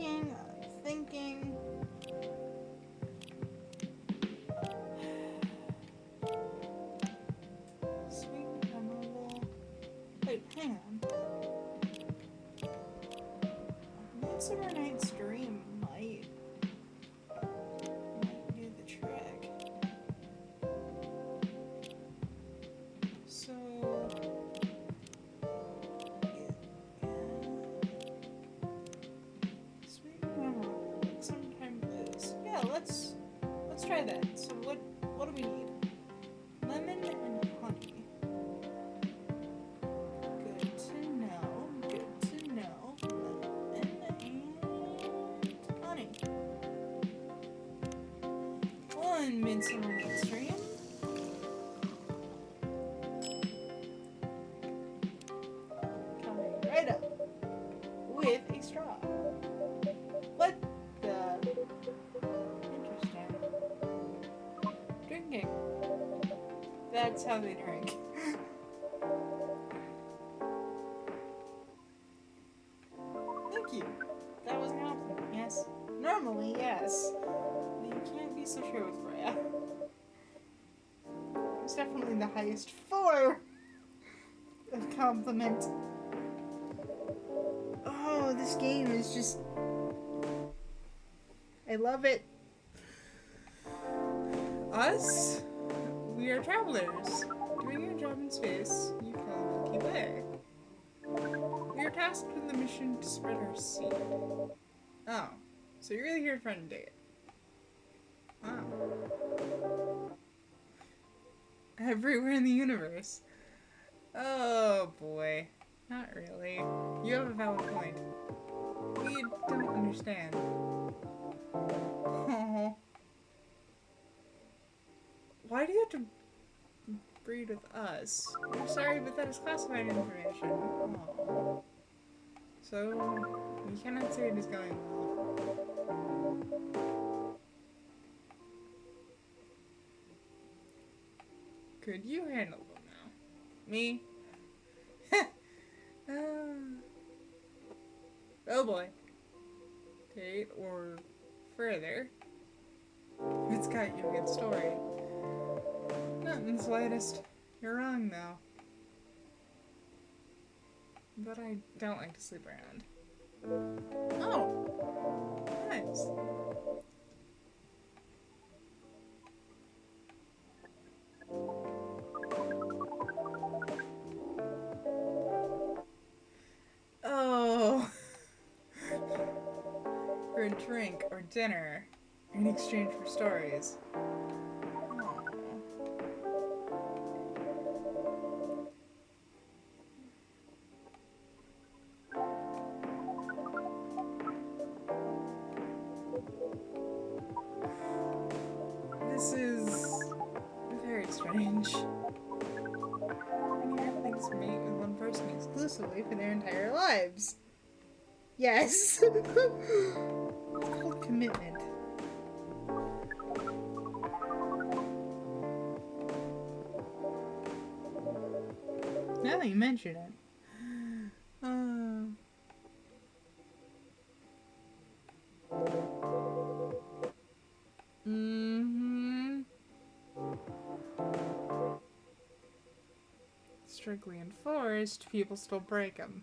I'm thinking. Sweet and memorable. Wait, hang on. Midsummer Night's Dream might do the trick. So... Let's try that. So what do we need? Lemon and honey. Good to know. Good to know. Lemon and honey. One Midsummer Night's Dream. Coming right up with a straw. What the? Drinking. That's how they drink. Thank you. That was an compliment, yes. Normally, yes. But you can't be so sure with Freya. It's definitely the highest form of compliment. Oh, this game is just... I love it. Us? We are travelers. Doing your job in space, you kill a Milky Way. We are tasked with the mission to spread our seed. Oh, so you're really here to find a date. Wow. Everywhere in the universe. Oh boy. Not really. You have a valid point. We don't understand. Oh. Why do you have to breed with us? I'm sorry, but that is classified information. Aww. So, we cannot say it is going well. Could you handle them now? Me? Oh boy. Date or further. It's got you a good story. Not in the slightest. You're wrong, though. But I don't like to sleep around. Oh! Nice. Oh! For a drink or dinner in exchange for stories. This is very strange. Many earthlings mate with one person exclusively for their entire lives. Yes! It's called commitment. Now that you mention it. Mm-hmm. strictly enforced, people still break them.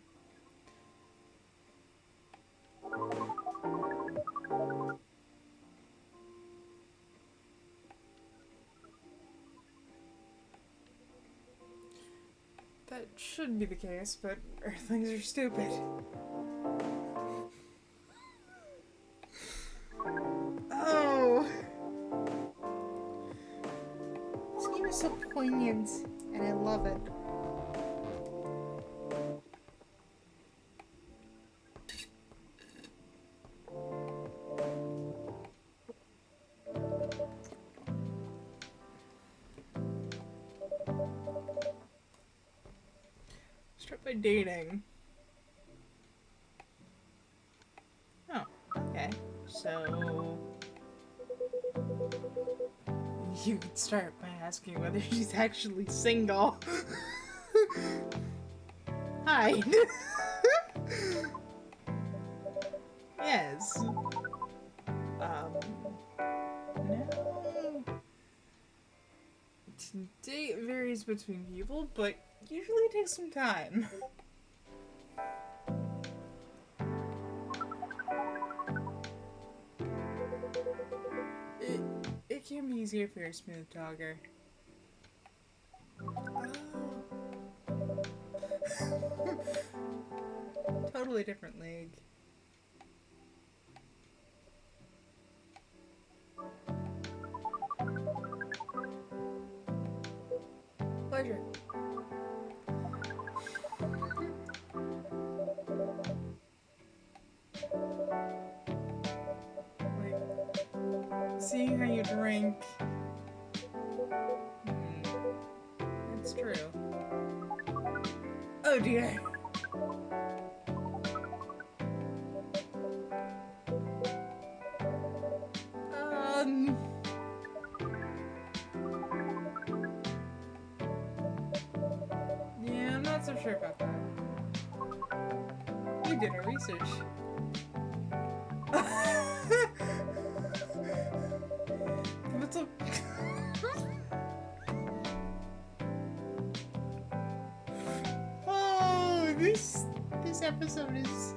That shouldn't be the case, but Earthlings are stupid. Oh! This game is so poignant, and I love it. Start by dating. Oh, okay. So... you could start by asking whether she's actually single. Hi. Yes. No. Date varies between people, but usually it takes some time. It can be easier if you're a smooth talker. Oh. Totally different league. Pleasure. Wait. Seeing how you drink. That's true. Oh dear. Yeah, I'm not so sure about that. We did our research. What's up? Oh, this episode is...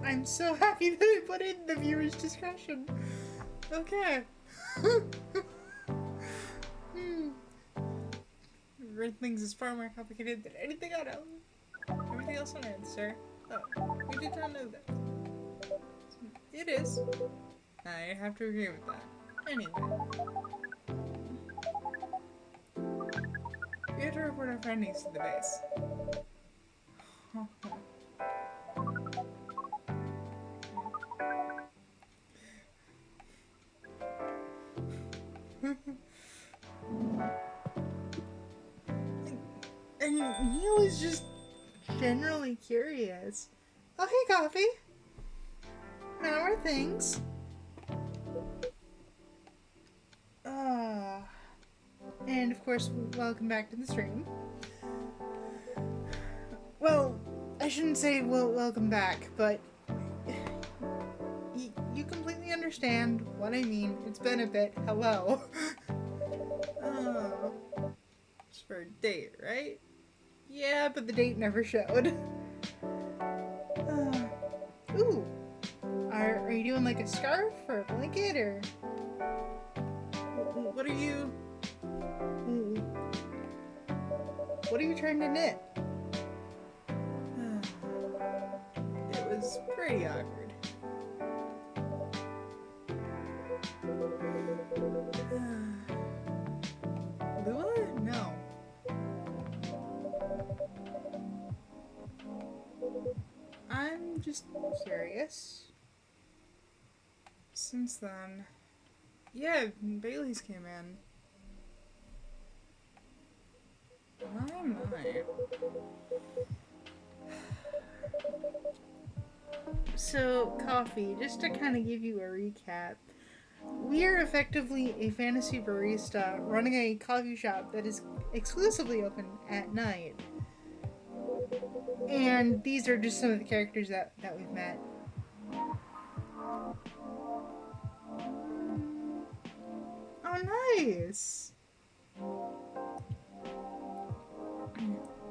I'm so happy that I put in the viewer's discretion. Okay. Earthlings is far more complicated than anything I know. Everything else on Earth, sir. Oh, we did not know that. It is. I have to agree with that. Anyway. We have to report our findings to the base. And Neil is just generally curious. Oh, hey, Coffee. How are things? And of course, welcome back to the stream. Well, I shouldn't say welcome back, but you completely understand what I mean. It's been a bit. Hello. It's for a date, right? Yeah, but the date never showed. Ooh. Are you doing like a scarf or a blanket or... What are you... What are you trying to knit? It was pretty awkward. Lua? No. I'm just curious. Since then... Yeah, Bailey's came in. My. So, Coffee, just to kind of give you a recap, we are effectively a fantasy barista running a coffee shop that is exclusively open at night. And these are just some of the characters that we've met. Oh, nice!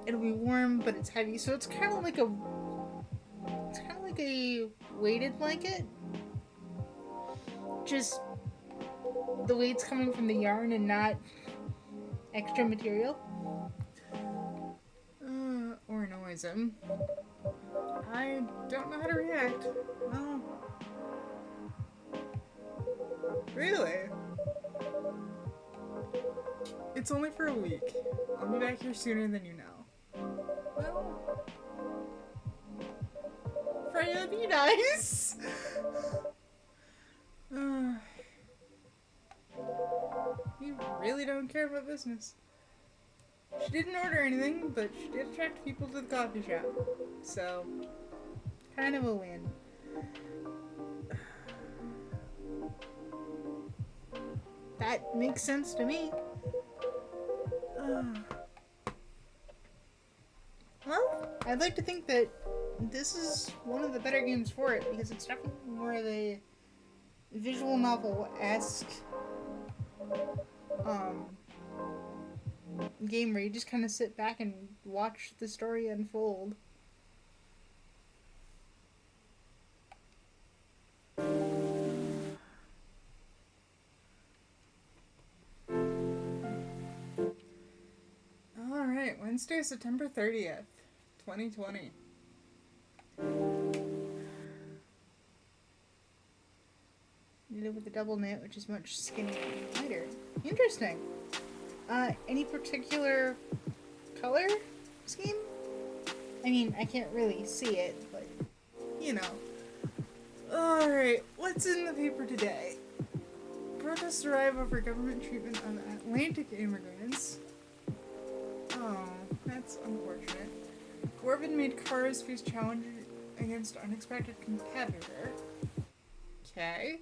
It'll be warm, but it's heavy, so it's kind of like a weighted blanket. Just the weight's coming from the yarn and not extra material. Or annoys him. I don't know how to react. Oh. Really? It's only for a week. I'll be back here sooner than you know. Well, Freya, be nice! You really don't care about business. She didn't order anything, but she did attract people to the coffee shop. So, kind of a win. That makes sense to me. Well, I'd like to think that this is one of the better games for it, because it's definitely more of a visual novel-esque game where you just kind of sit back and watch the story unfold. Alright, Wednesday, September 30th, 2020. You live with a double knit, which is much skinnier and lighter. Interesting. Any particular color scheme? I mean, I can't really see it, but, you know. Alright, what's in the paper today? Protests arrive over government treatment of Atlantic immigrants. Oh, that's unfortunate. Dwarven-made cars face challenge against unexpected competitor. Okay.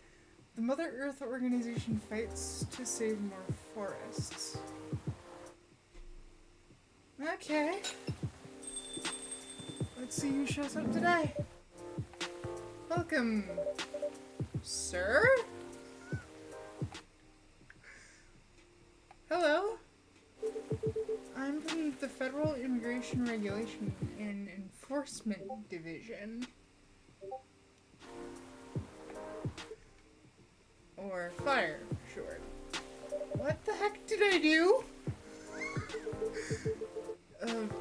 The Mother Earth organization fights to save more forests. Okay. Let's see who shows up today. Welcome, sir? Hello? I'm from the Federal Immigration Regulation and Enforcement Division. Or fire, for short. What the heck did I do?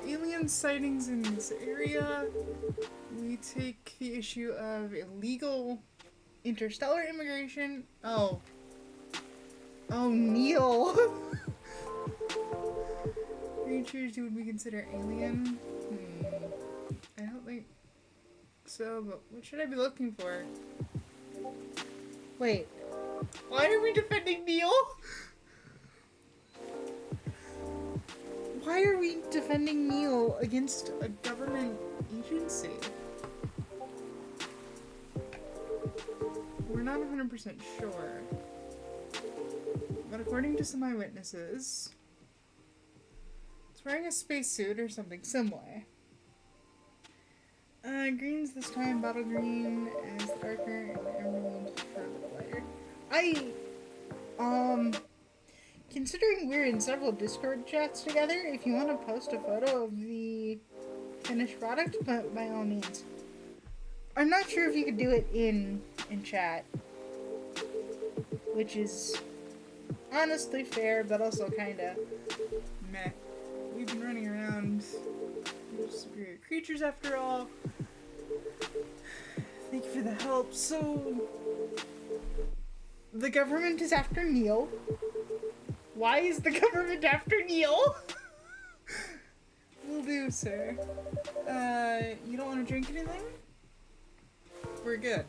Alien sightings in this area. We take the issue of illegal interstellar immigration. Oh, Neil. Creatures you would be considered alien? I don't think so, but what should I be looking for? Wait, why are we defending Neil? Why are we defending Neil against a government agency? We're not 100% sure. But according to some eyewitnesses, it's wearing a spacesuit or something similar. Green's this time, bottle green is darker, and emerald further lighter. Considering we're in several Discord chats together, if you want to post a photo of the finished product, but by all means. I'm not sure if you could do it in chat, which is honestly fair, but also kinda meh. We've been running around. We're superior creatures after all. Thank you for the help. So, the government is after Neil. Why is the government after Neil? Will do, sir. You don't want to drink anything? We're good.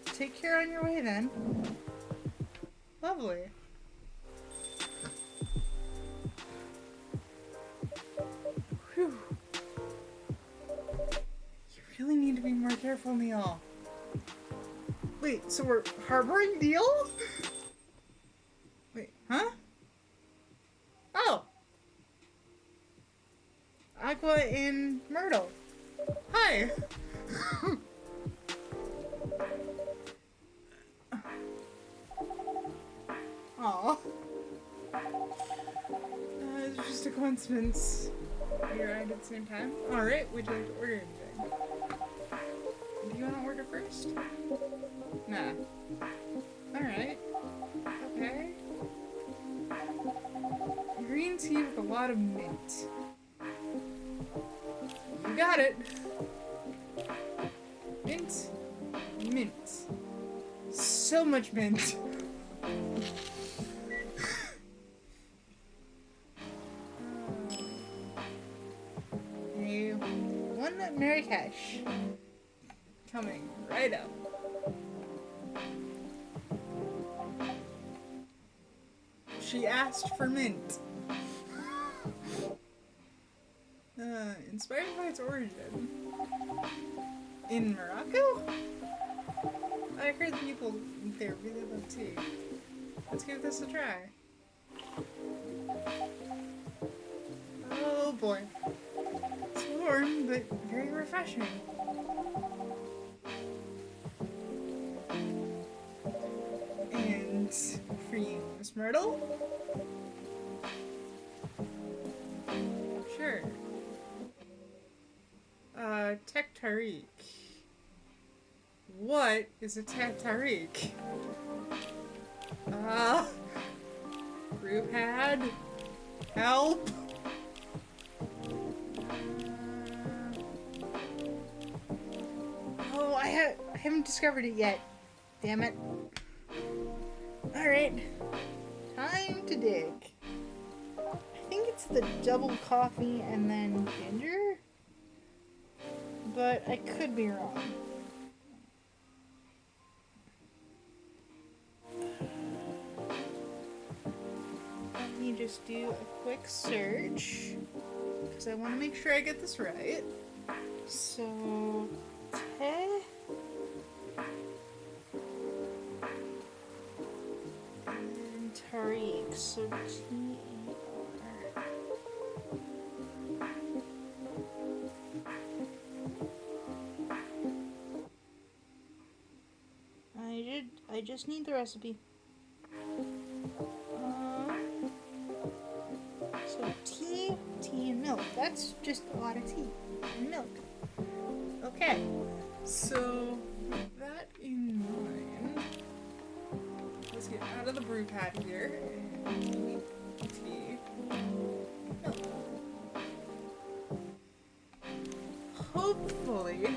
Take care on your way then. Lovely. Whew. You really need to be more careful, Neil. Wait, so we're harboring Neil? Wait, huh? Oh! Aqua and Myrtle. Hi! Aw. It's just a coincidence. We arrived at the same time. Alright, would you like to order anything? Do you want to order first? Nah. Alright. Okay. Green tea with a lot of mint. You got it. Mint. Mint. So much mint. One Marrakesh. Coming right up. She asked for mint. Inspired by its origin. In Morocco? I heard the people there really love tea. Let's give this a try. Oh boy. It's warm, but very refreshing. And for you, Miss Myrtle? Sure. Tech Tariq. What is a Tech Tariq? Brew pad? Help! Oh, I haven't discovered it yet. Damn it. Alright. Time to dig. I think it's the double coffee and then ginger? But I could be wrong. Let me just do a quick search. Because I want to make sure I get this right. So, Te and Tariq. So T-A-R. I just need the recipe. So tea and milk. That's just a lot of tea and milk. Okay, so with that in mind, let's get out of the brew pad here and tea, milk. Hopefully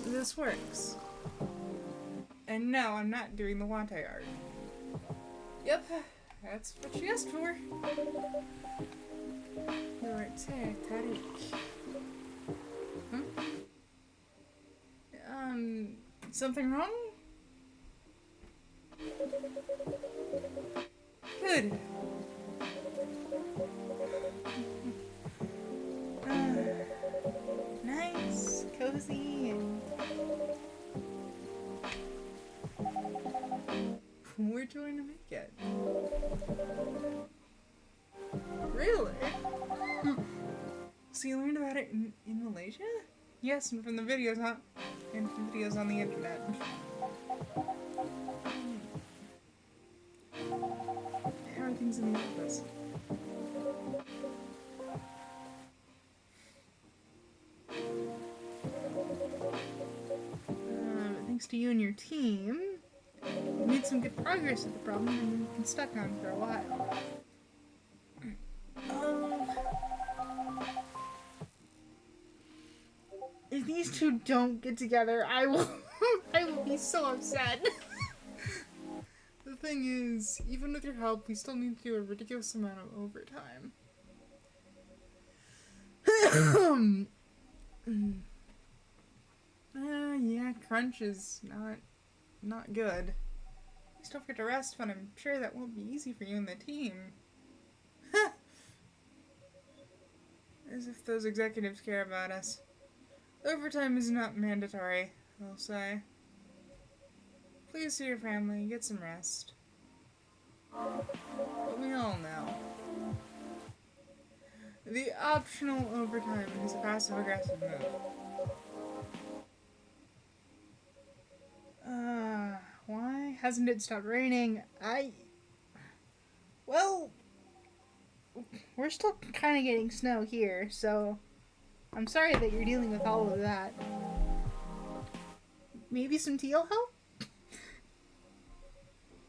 this works. And no, I'm not doing the latte art. Yep, that's what she asked for. Your Tariq. Something wrong? Good. Nice, cozy, and we're going to make it. Really? So you learned about it in Malaysia? Yes, and from the videos, huh? And from videos on the internet. How are things in the office? Thanks to you and your team, we made some good progress with the problem and we've been stuck on for a while. If these two don't get together, I will be so upset. The thing is, even with your help, we still need to do a ridiculous amount of overtime. Yeah, crunch is not good. Please don't forget to rest, but I'm sure that won't be easy for you and the team. As if those executives care about us. Overtime is not mandatory, they'll say. Please see your family, get some rest. But we all know. The optional overtime is a passive-aggressive move. Why hasn't it stopped raining? Well, we're still kind of getting snow here, so I'm sorry that you're dealing with all of that. Maybe some teal help?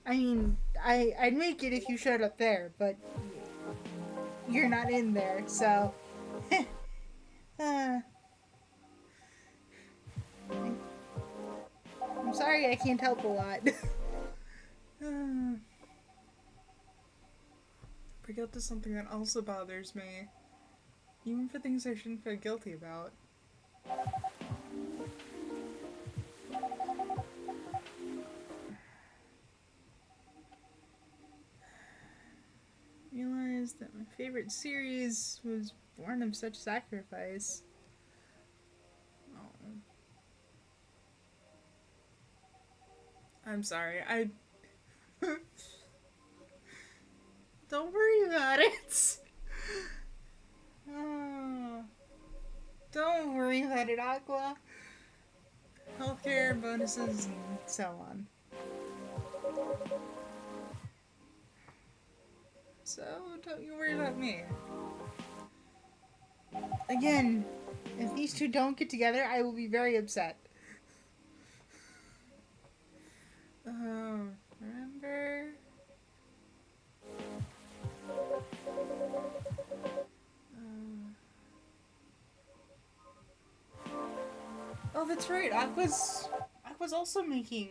I mean, I'd make it if you showed up there, but you're not in there, so. uh, I'm sorry I can't help a lot. Guilt is something that also bothers me, even for things I shouldn't feel guilty about. Realized that my favorite series was born of such sacrifice. Oh. I'm sorry. Don't worry about it. Oh. Don't worry about it, Aqua. Healthcare, bonuses, and so on. So, don't you worry about me. Again, if these two don't get together, I will be very upset. Remember? Oh, that's right. Aqua's also making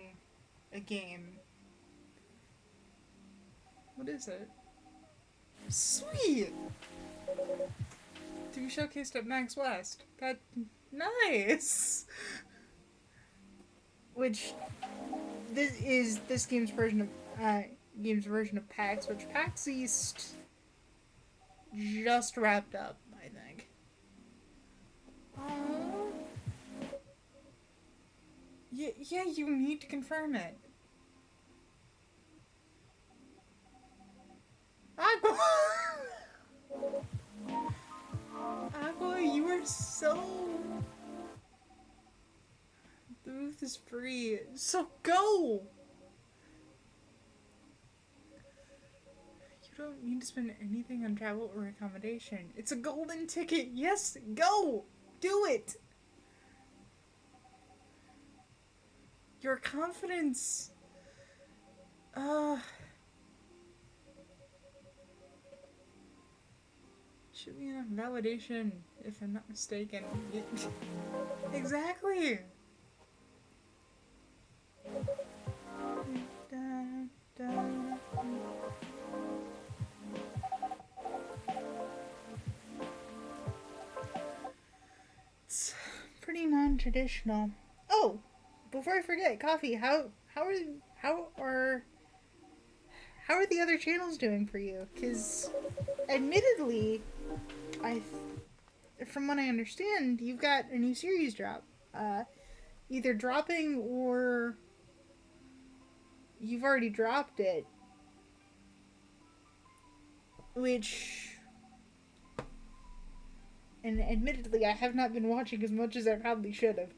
a game. What is it? Sweet! To be showcased at Max West. That nice. Which this is this game's version of PAX, which PAX East just wrapped up, I think. Aww. Yeah, you need to confirm it. Aqua! Aqua, you are so... The booth is free, so go! You don't need to spend anything on travel or accommodation. It's a golden ticket. Yes, go! Do it! Your confidence. Should be enough validation, if I'm not mistaken. Exactly! It's pretty non-traditional. Oh, before I forget, Coffee, how are the other channels doing for you? Because, admittedly, from what I understand, you've got a new series drop. Either dropping or you've already dropped it. Which, and admittedly, I have not been watching as much as I probably should have.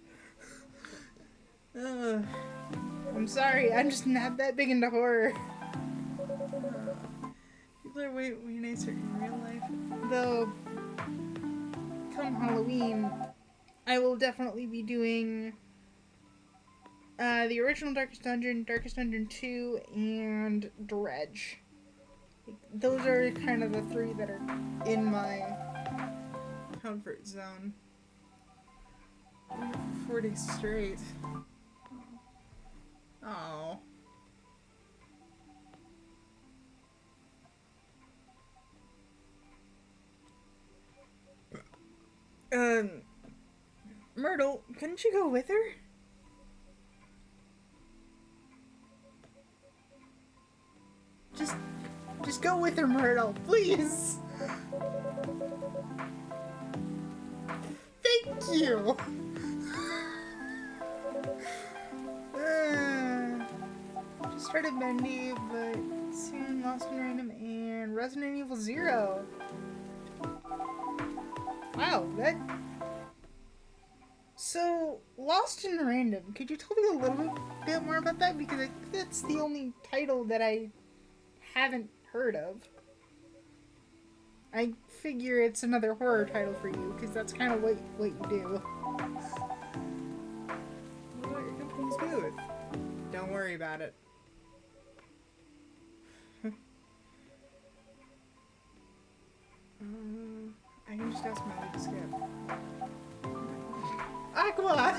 I'm sorry, I'm just not that big into horror. People are way nicer in real life. Though, come Halloween, I will definitely be doing the original Darkest Dungeon 2, and Dredge. Those are kind of the three that are in my comfort zone. 4 days straight. Oh. Myrtle, couldn't you go with her? Just go with her, Myrtle, please. Thank you. Just started Bendy, but soon Lost in Random and Resident Evil 0. Wow, that... So, Lost in Random, could you tell me a little bit more about that? Because I think that's the only title that I haven't heard of. I figure it's another horror title for you, because that's kind of what you do. What about your company's booth? Don't worry about it. I can just ask Melly to skip. Aqua!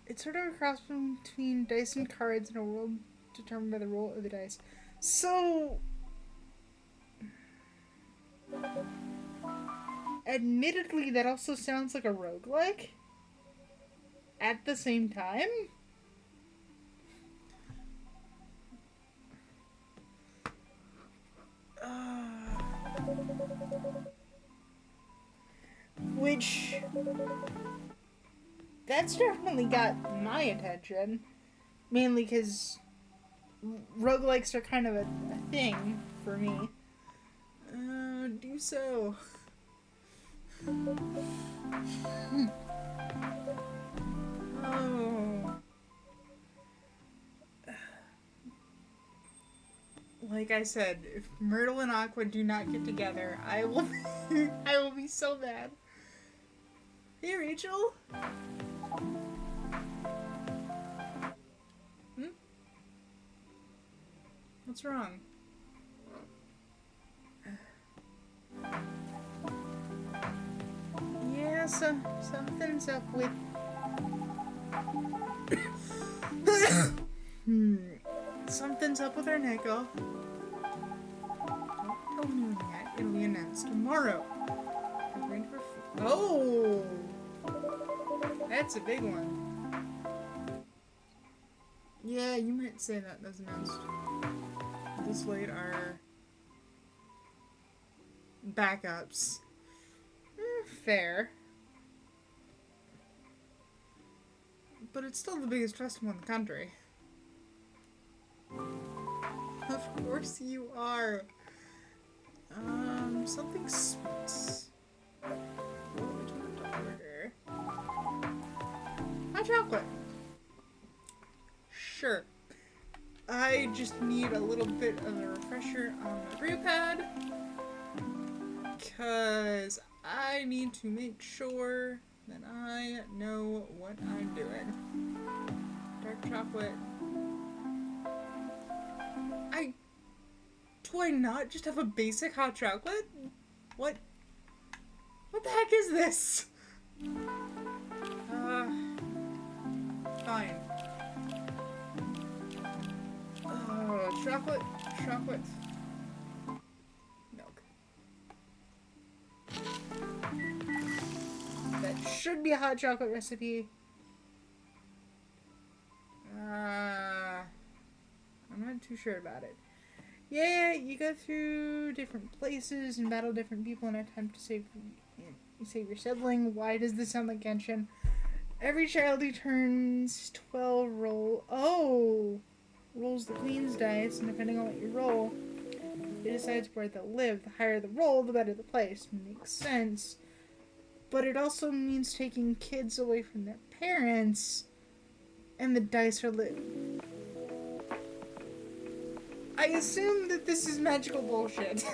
It's sort of a cross between dice and cards in a world determined by the roll of the dice. So, admittedly, that also sounds like a roguelike. At the same time. Which... That's definitely got my attention. Mainly because roguelikes are kind of a thing for me. Do so. Oh. Like I said, if Myrtle and Aqua do not get together, I will be so mad. Hey, Rachel. What's wrong? Yeah, something's up with... Something's up with our nickel. Don't tell anyone yet. It'll be announced tomorrow. I'm going for... Oh! That's a big one. Yeah, you might say that was announced. This late are backups. Fair. But it's still the biggest festival in the country. Of course you are. Something sweet. What would you want to order? Hot chocolate. Sure. I just need a little bit of a refresher on the brew pad. Because I need to make sure that I know what I'm doing. Dark chocolate. Do I not just have a basic hot chocolate? What the heck is this? Fine. Chocolate. Milk. That should be a hot chocolate recipe. I'm not too sure about it. Yeah, you go through different places and battle different people in an attempt to save your sibling. Why does this sound like Genshin? Every child who turns 12 rolls the queen's dice, and depending on what you roll, it decides where they'll live. The higher the roll, the better the place. Makes sense. But it also means taking kids away from their parents, and the dice are lit. I assume that this is magical bullshit.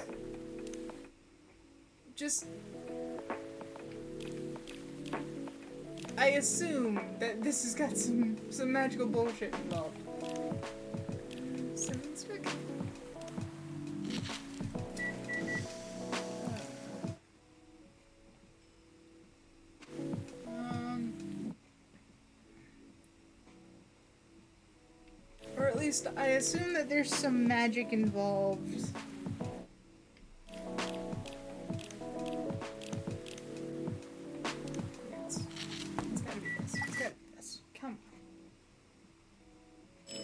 I assume that this has got some magical bullshit involved. Or at least I assume that there's some magic involved. It's gotta be this. It's gotta be this. Come on.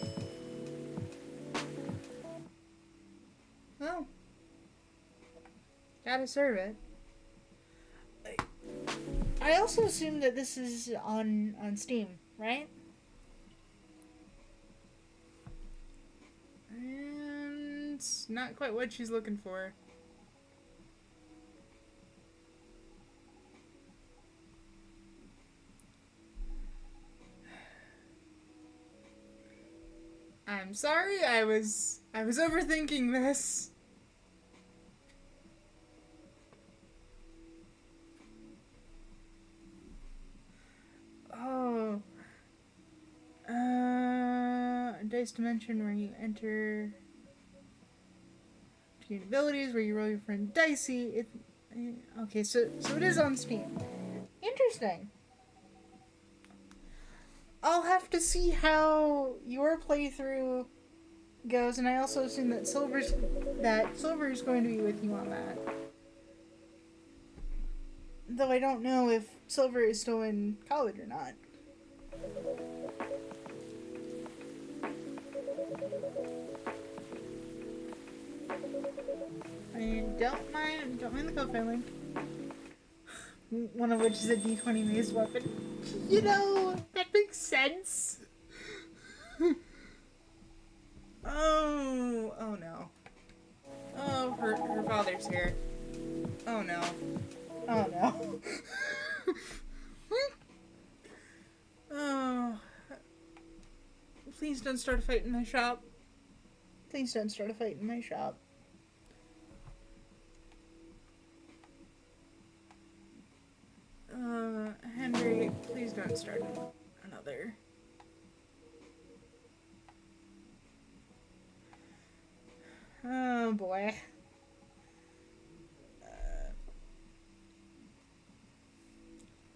Well, gotta serve it. I also assume that this is on Steam, right? And it's not quite what she's looking for. I'm sorry, I was overthinking this. Oh. Dice dimension where you enter to your abilities, where you roll your friend dicey. Okay, so it is on Steam. Interesting. I'll have to see how your playthrough goes, and I also assume that Silver is going to be with you on that. Though I don't know if Silver is still in college or not. I don't mind the co-filing. One of which is a D20 maze weapon. You know, that makes sense. Oh no. Oh, her father's here. Oh no. Oh no. Oh. Please don't start a fight in my shop. Please don't start a fight in my shop. Henry, please don't start another. Oh boy.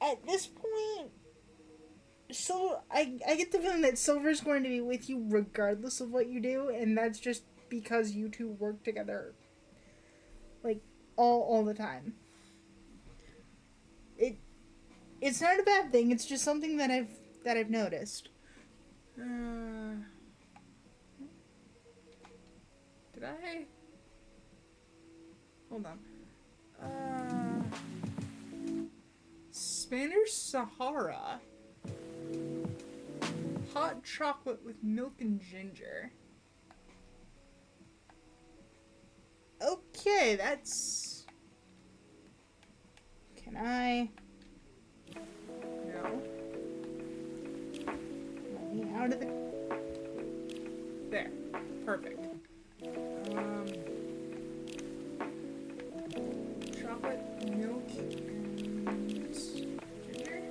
At this point, so I get the feeling that Silver's going to be with you regardless of what you do, and that's just because you two work together, like all the time. It's not a bad thing. It's just something that I've noticed. Did I? Hold on. Spanish Sahara. Hot chocolate with milk and ginger. Okay, that's... Can I... No. Let me out of the... There. Perfect. Chocolate, milk, and ginger?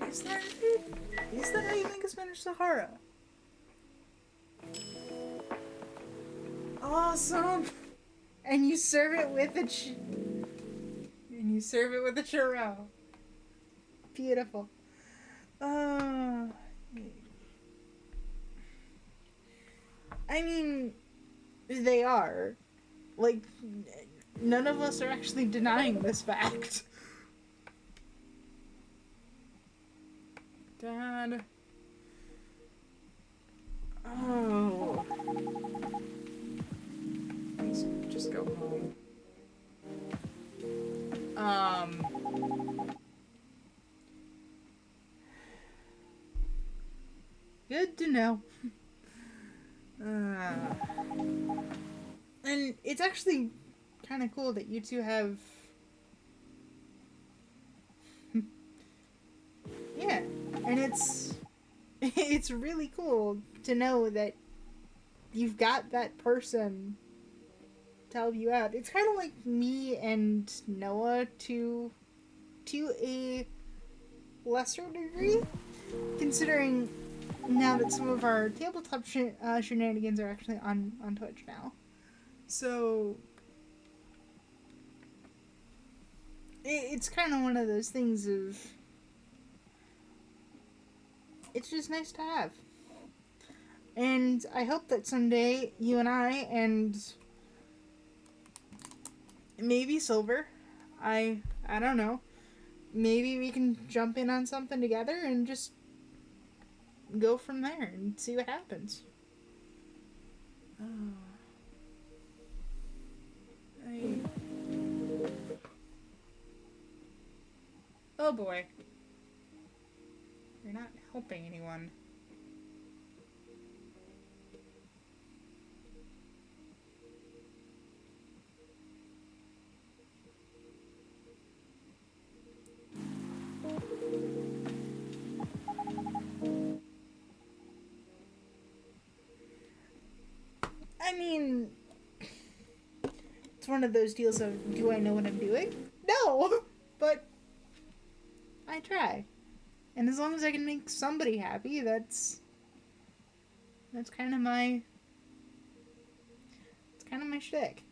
Is that how you make a Spanish Sahara? Awesome! And you serve it with a churro. Beautiful. I mean, they are. Like, none of us are actually denying this fact. Dad. Oh. Please just go home. Good to know. And it's actually kind of cool that you two have... Yeah, and it's really cool to know that you've got that person to help you out. It's kind of like me and Noah to a lesser degree, considering now that some of our tabletop shenanigans are actually on Twitch now. So it's kind of one of those things of... It's just nice to have. And I hope that someday you and I and maybe Silver, I don't know, maybe we can jump in on something together and just go from there and see what happens. Oh boy. You're not helping anyone. it's one of those deals of, do I know what I'm doing? No! But I try. And as long as I can make somebody happy, that's kind of my... It's kind of my shtick.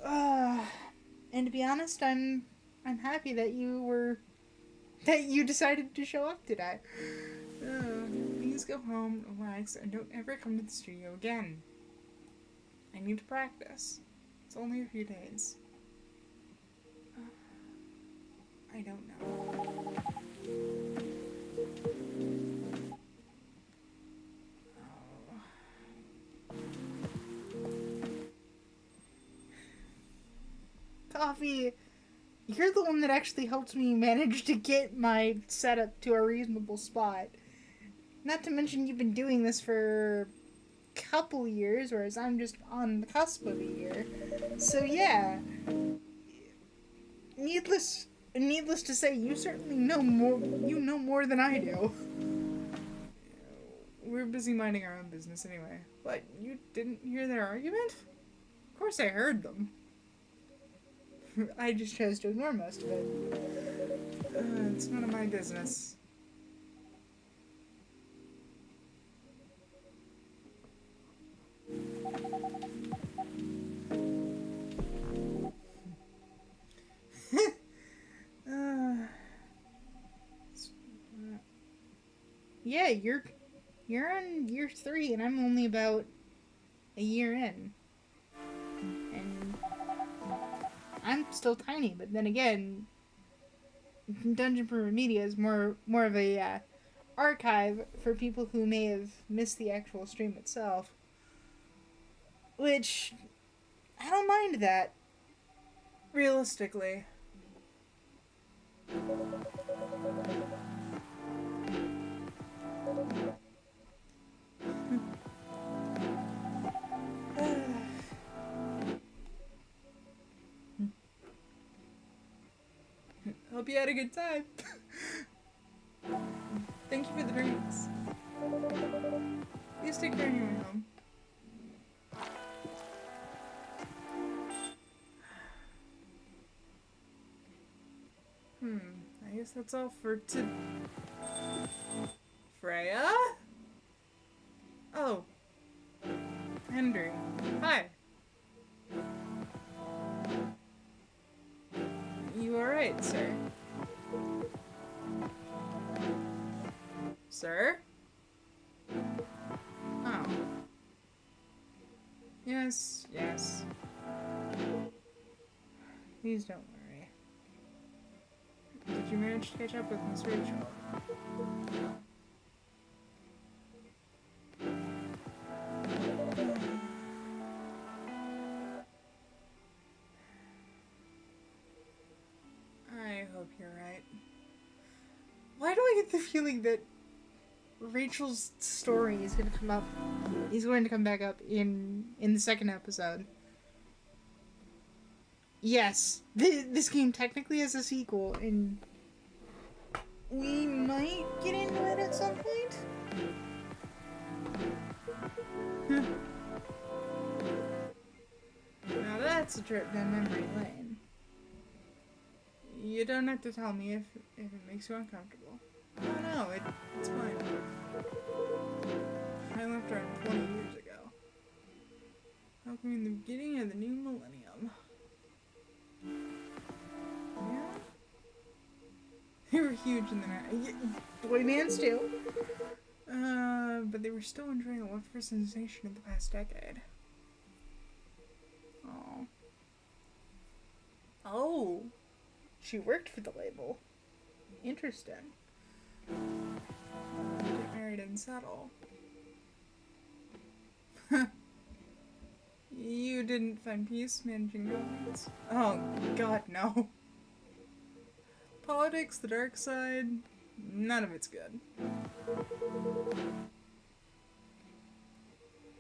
And to be honest, I'm happy that you decided to show up today. Please go home, relax, and don't ever come to the studio again. I need to practice. It's only a few days. I don't know. Coffee, you're the one that actually helped me manage to get my setup to a reasonable spot. Not to mention you've been doing this for a couple years, whereas I'm just on the cusp of a year. So yeah, needless to say, you certainly know more. You know more than I do. We're busy minding our own business anyway. But you didn't hear their argument? Of course I heard them. I just chose to ignore most of it. It's none of my business. Yeah, you're on year 3 and I'm only about a year in. And I'm still tiny, but then again, Dungeon Media is more of a archive for people who may have missed the actual stream itself. Which, I don't mind that. Realistically. Hope you had a good time. Thank you for the drinks. Please take care on your way home. I guess that's all for Freya? Oh. Henry. Hi. You alright, sir? Sir? Oh. Yes. Please don't worry. Did you manage to catch up with Miss Rachel? I hope you're right. Why do I get the feeling that Rachel's story is going to come back up in the second episode? Yes, this game technically has a sequel, and we might get into it at some point. Now that's a trip down memory lane. You don't have to tell me if it makes you uncomfortable. Oh no, it's fine. I left around 20 years ago. Welcoming the beginning of the new millennium. Yeah? They were huge in the night. Boy bands too. But they were still enjoying the leftover sensation of the past decade. Oh. Oh. She worked for the label. Interesting. Get married and settle. You didn't find peace managing romance? Oh, God, no. Politics, the dark side, none of it's good.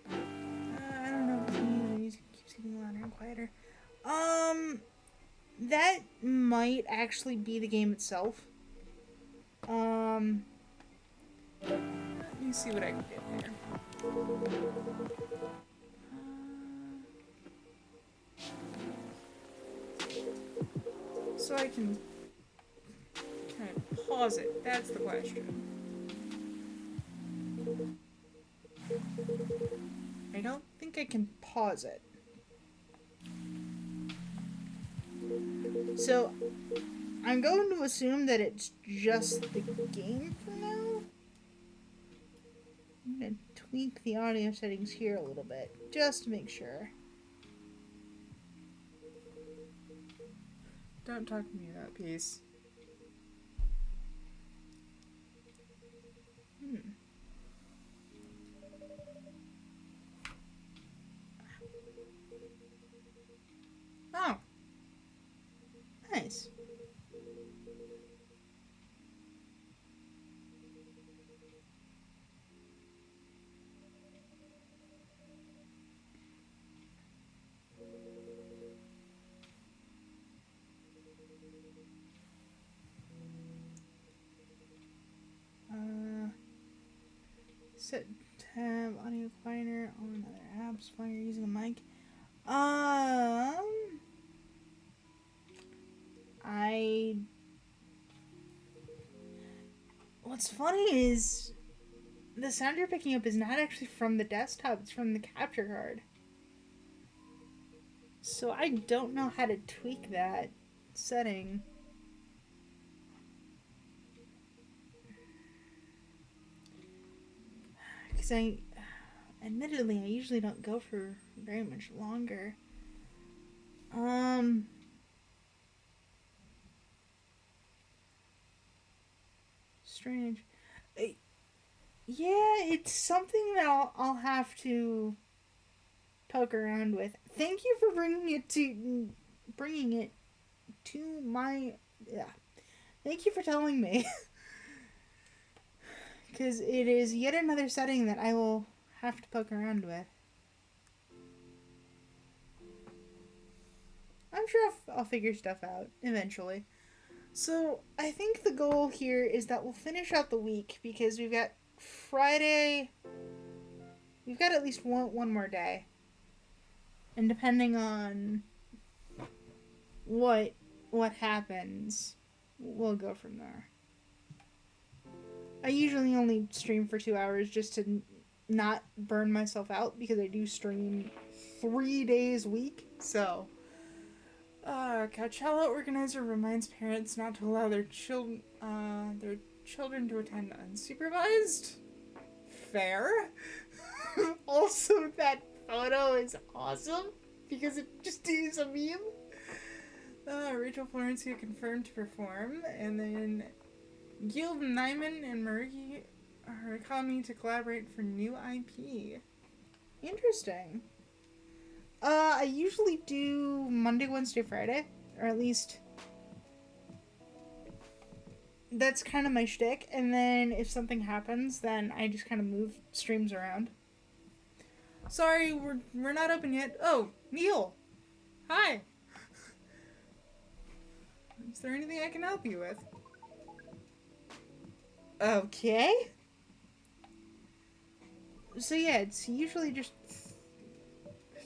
I don't know if the music keeps getting louder and quieter. That might actually be the game itself. Let me see what I can get there. so I can pause it? That's the question. I don't think I can pause it. So, I'm going to assume that it's just the game for now. I'm going to tweak the audio settings here a little bit, just to make sure. Don't talk to me about peace. Oh. Nice. Set tab, audio quieter, on other apps while you're using a mic. What's funny is the sound you're picking up is not actually from the desktop, it's from the capture card. So I don't know how to tweak that setting. Because admittedly, I usually don't go for very much longer. Strange. Yeah, it's something that I'll have to poke around with. Thank you for bringing it to my. Yeah. Thank you for telling me. Because it is yet another setting that I will have to poke around with. I'm sure I'll figure stuff out eventually. So, I think the goal here is that we'll finish out the week because we've got Friday. We've got at least one more day. And depending on what happens, we'll go from there. I usually only stream for 2 hours just to not burn myself out because I do stream 3 days a week. So, Coachella organizer reminds parents not to allow their children to attend unsupervised. Fair. Also, that photo is awesome because it just is a meme. Rachel Florencia confirmed to perform, and then Gil Nyman and Marie are coming to collaborate for new IP. Interesting. I usually do Monday, Wednesday, Friday, or at least that's kind of my shtick. And then if something happens, then I just kind of move streams around. Sorry, we're not open yet. Oh, Neil. Hi. Is there anything I can help you with? Okay. So yeah, it's usually just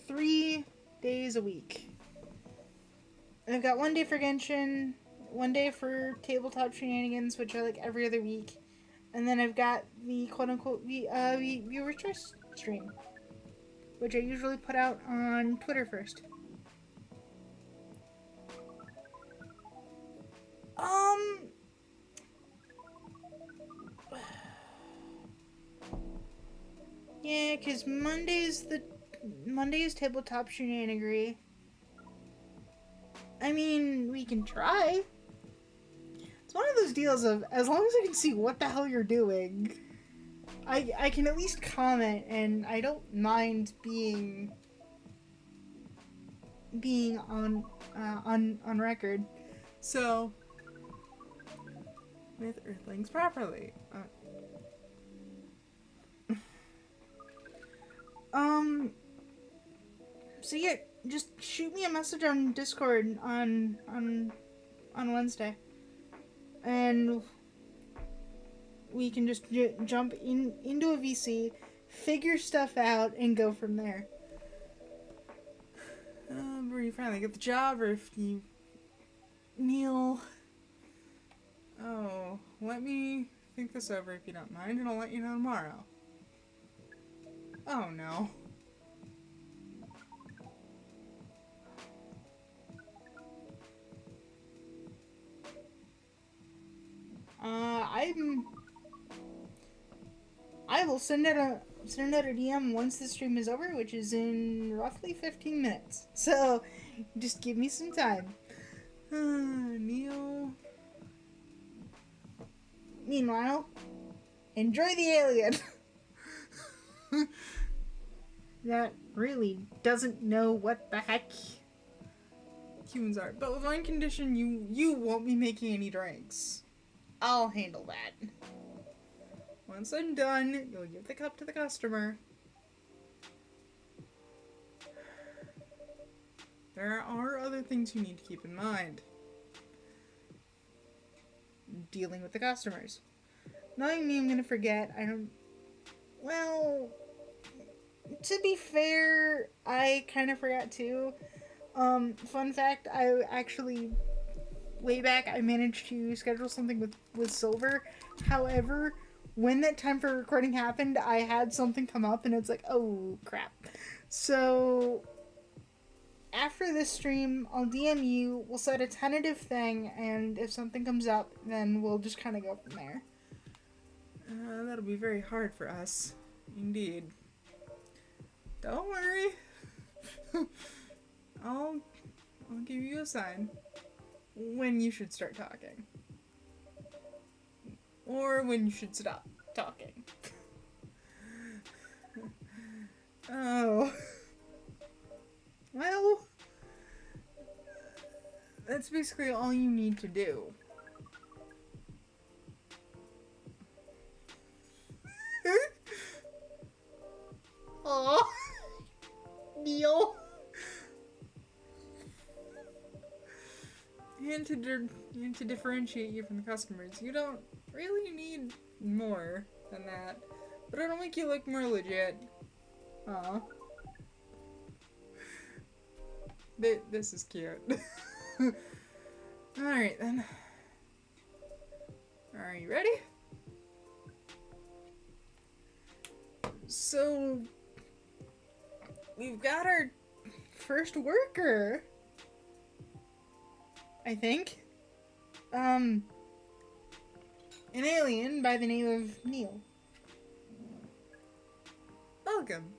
3 days a week. I've got 1 day for Genshin, 1 day for tabletop shenanigans, which are like every other week, and then I've got the quote-unquote viewer choice stream, which I usually put out on Twitter first. Yeah, because Monday's tabletop shenanigery. I mean, we can try. It's one of those deals of, as long as I can see what the hell you're doing, I can at least comment, and I don't mind being on record. So, with Earthlings properly. So yeah, just shoot me a message on Discord on Wednesday, and we can just jump into a VC, figure stuff out, and go from there. Where you finally get the job, or if you Neil. Oh, let me think this over if you don't mind, and I'll let you know tomorrow. Oh no. I will send out a DM once the stream is over, which is in roughly 15 minutes. So just give me some time. Neil. Meanwhile, enjoy the alien. That really doesn't know what the heck humans are. But with one condition, you won't be making any drinks. I'll handle that. Once I'm done, you'll give the cup to the customer. There are other things you need to keep in mind. Dealing with the customers. Knowing me, I'm gonna forget. Well, to be fair, I kind of forgot too. Fun fact, I actually, way back, I managed to schedule something with Silver. However, when that time for recording happened, I had something come up and it's like, oh crap. So after this stream, I'll DM you, we'll set a tentative thing, and if something comes up, then we'll just kind of go from there. That'll be very hard for us. Indeed. Don't worry. I'll give you a sign when you should start talking. Or when you should stop talking. Oh. Well, that's basically all you need to do. Oh, Neil. And to differentiate you from the customers, you don't really need more than that. But it'll make you look more legit. Aw. This is cute. Alright then. Are you ready? So, we've got our first worker. I think. An alien by the name of Neil. Welcome.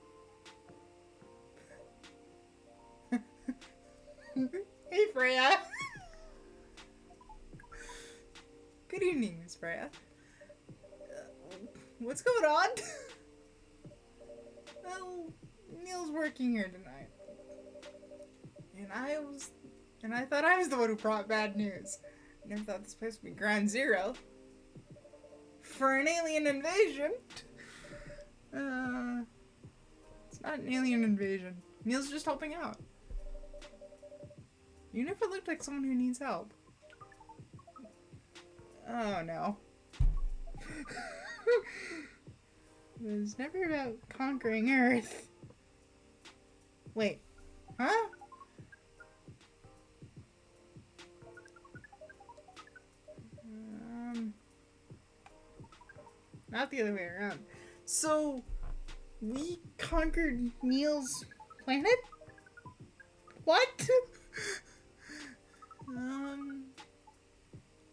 Hey, Freya. Good evening, Miss Freya. What's going on? Well, Neil's working here tonight. And I thought I was the one who brought bad news. I never thought this place would be ground zero for an alien invasion. It's not an alien invasion. Neil's just helping out. You never looked like someone who needs help. Oh no. It was never about conquering Earth. Wait. Huh? Not the other way around. So, we conquered Neil's planet? What?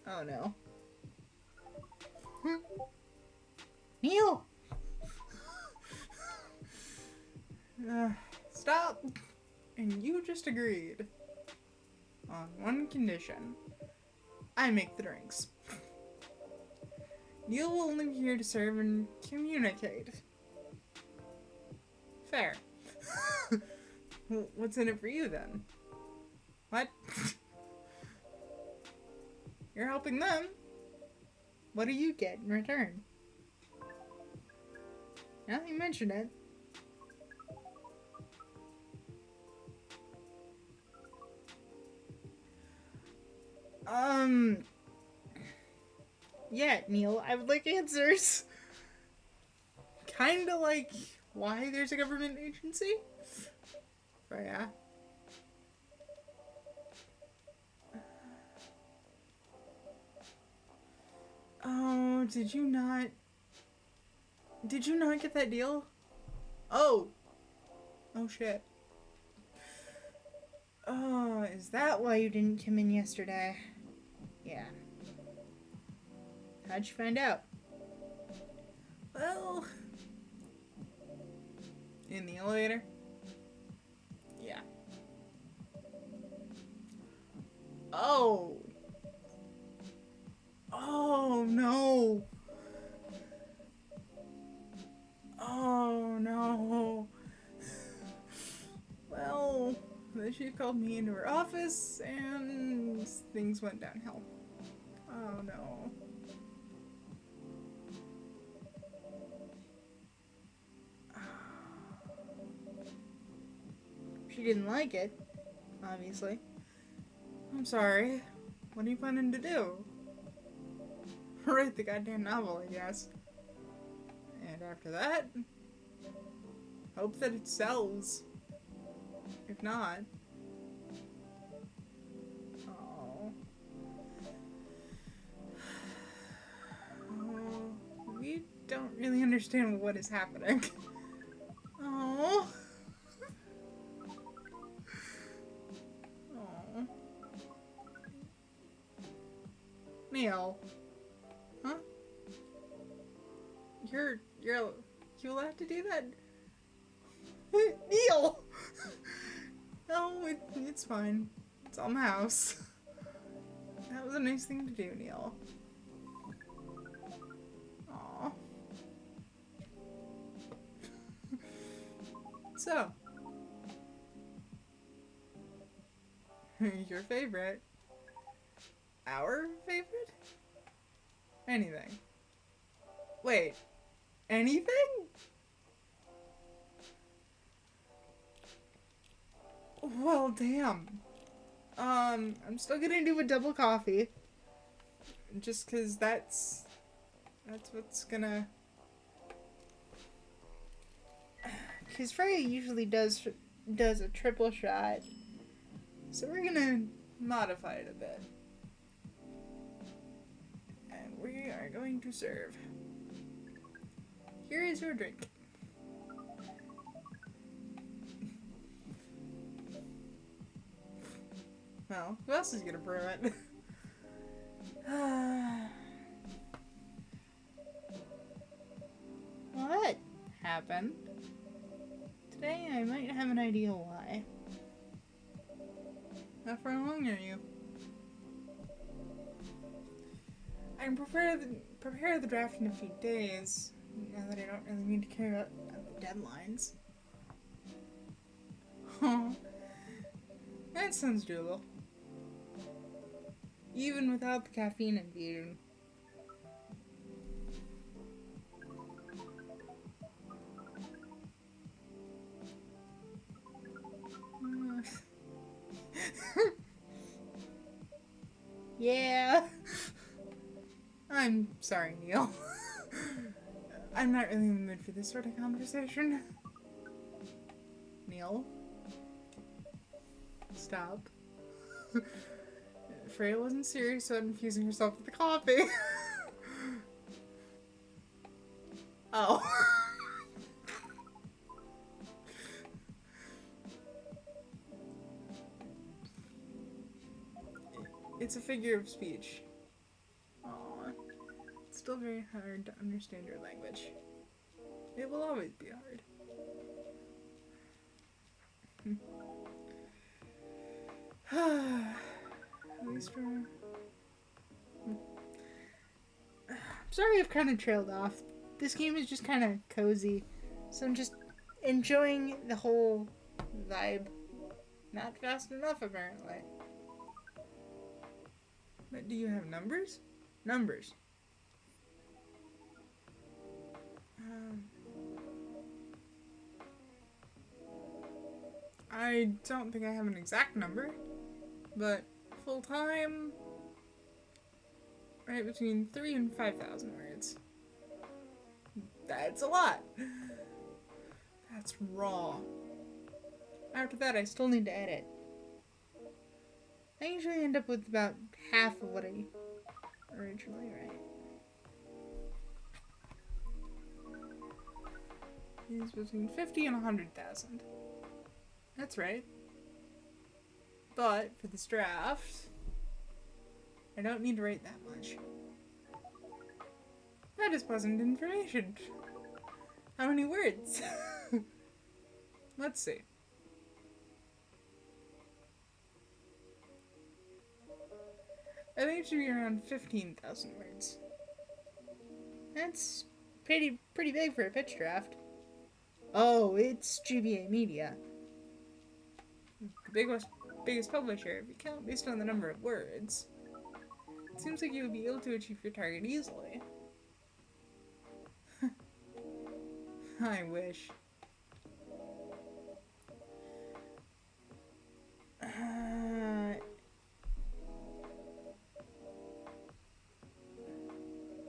Oh no. Neil! Stop! And you just agreed. On one condition. I make the drinks. Neil will only be here to serve and communicate. Fair. What's in it for you then? What? You're helping them. What do you get in return? Now that you mention it. Yeah, Neil, I would like answers. Kinda like why there's a government agency? Freya. Did you not get that deal? Oh. Oh shit. Oh, is that why you didn't come in yesterday? Yeah. How'd you find out? Well, in the elevator? Yeah. Oh. Oh no. Oh no. Well, then she called me into her office and things went downhill. Oh no. She didn't like it, obviously. I'm sorry. What are you planning to do? Write the goddamn novel, I guess. And after that, hope that it sells. If not... Oh. Oh, we don't really understand what is happening. Oh. Oh. Neil. Huh? You allowed to do that? Neil! No, it's fine. It's on the house. That was a nice thing to do, Neil. Aw. So. Your favorite? Our favorite? Anything. Wait. Anything? Well, damn. I'm still gonna do a double coffee. Just 'cause that's what's gonna... 'Cause Freya usually does a triple shot. So we're gonna modify it a bit. And we are going to serve. Here is your drink. Well, who else is gonna brew it? What happened? Today I might have an idea why. How far along are you? I can prepare the draft in a few days, now that I don't really need to care about the deadlines. Oh, that sounds doable. Even without the caffeine infusion. Yeah. I'm sorry, Neil. I'm not really in the mood for this sort of conversation. Neil? Stop. Freya wasn't serious about infusing herself with the coffee. Oh. It's a figure of speech. Aww. It's still very hard to understand your language. It will always be hard. At least for... I'm sorry I've kind of trailed off. This game is just kind of cozy. So I'm just enjoying the whole vibe. Not fast enough, apparently. But do you have numbers? Numbers. I don't think I have an exact number, but full-time, right between 3,000 and 5,000 words. That's a lot. That's raw. After that, I still need to edit. I usually end up with about half of what I originally write. is between 50 and 100,000. That's right. But for this draft, I don't need to write that much. That is pleasant information. How many words? Let's see. I think it should be around 15,000 words. That's pretty big for a pitch draft. Oh, it's GBA Media. The biggest publisher, if you count based on the number of words. It seems like you would be able to achieve your target easily. I wish.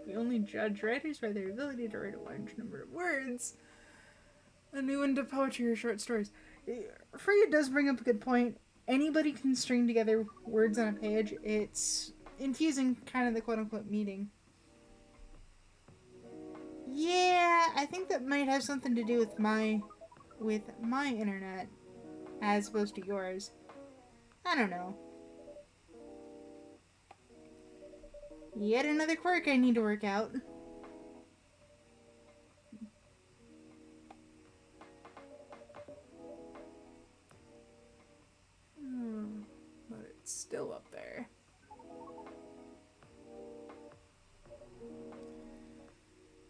We only judge writers by their ability to write a large number of words. A new into poetry or short stories. Freya does bring up a good point. Anybody can string together words on a page. It's infusing kind of the quote-unquote meaning. Yeah, I think that might have something to do with my internet as opposed to yours. I don't know. Yet another quirk I need to work out. But it's still up there.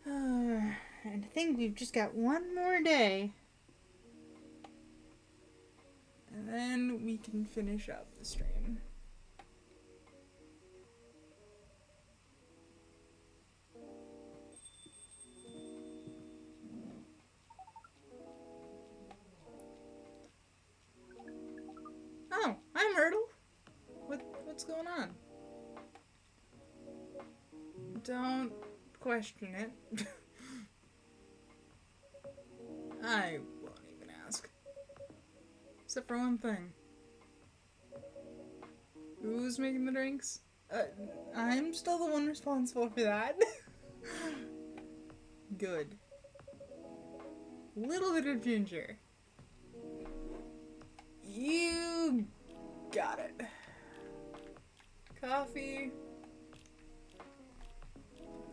And I think we've just got one more day. And then we can finish up the stream. Oh, hi Myrtle. What's going on? Don't question it. I won't even ask. Except for one thing. Who's making the drinks? I'm still the one responsible for that. Good. Little bit of ginger. You got it. Coffee,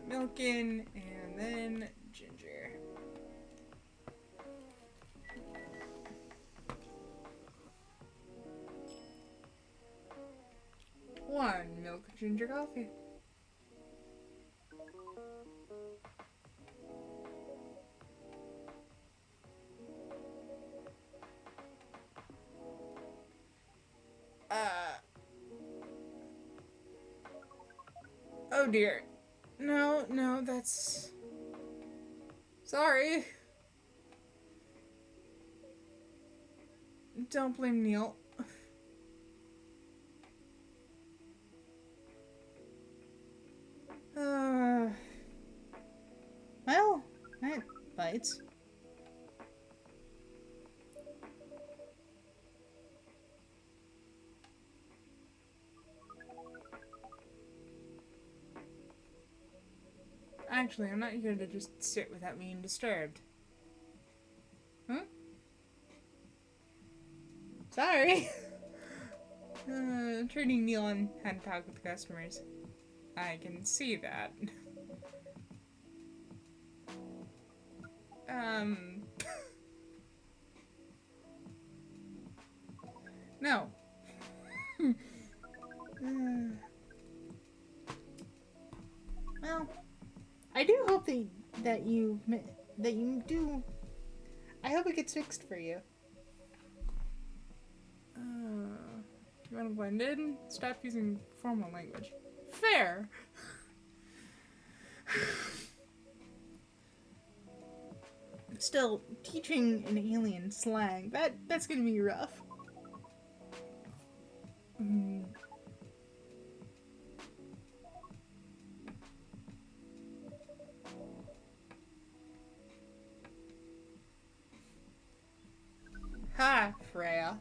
milk in, and then ginger. One milk ginger coffee. Oh dear. No, that's... Sorry. Don't blame Neil. Well, that bites. Actually, I'm not here to just sit without being disturbed. Huh? Sorry. Turning Neil on how to talk with the customers. I can see that. No. Well, I do hope that you do. I hope it gets fixed for you. You want to blend in? Stop using formal language. Fair. Still, teaching an alien slang, that's gonna be rough. Ha, Freya.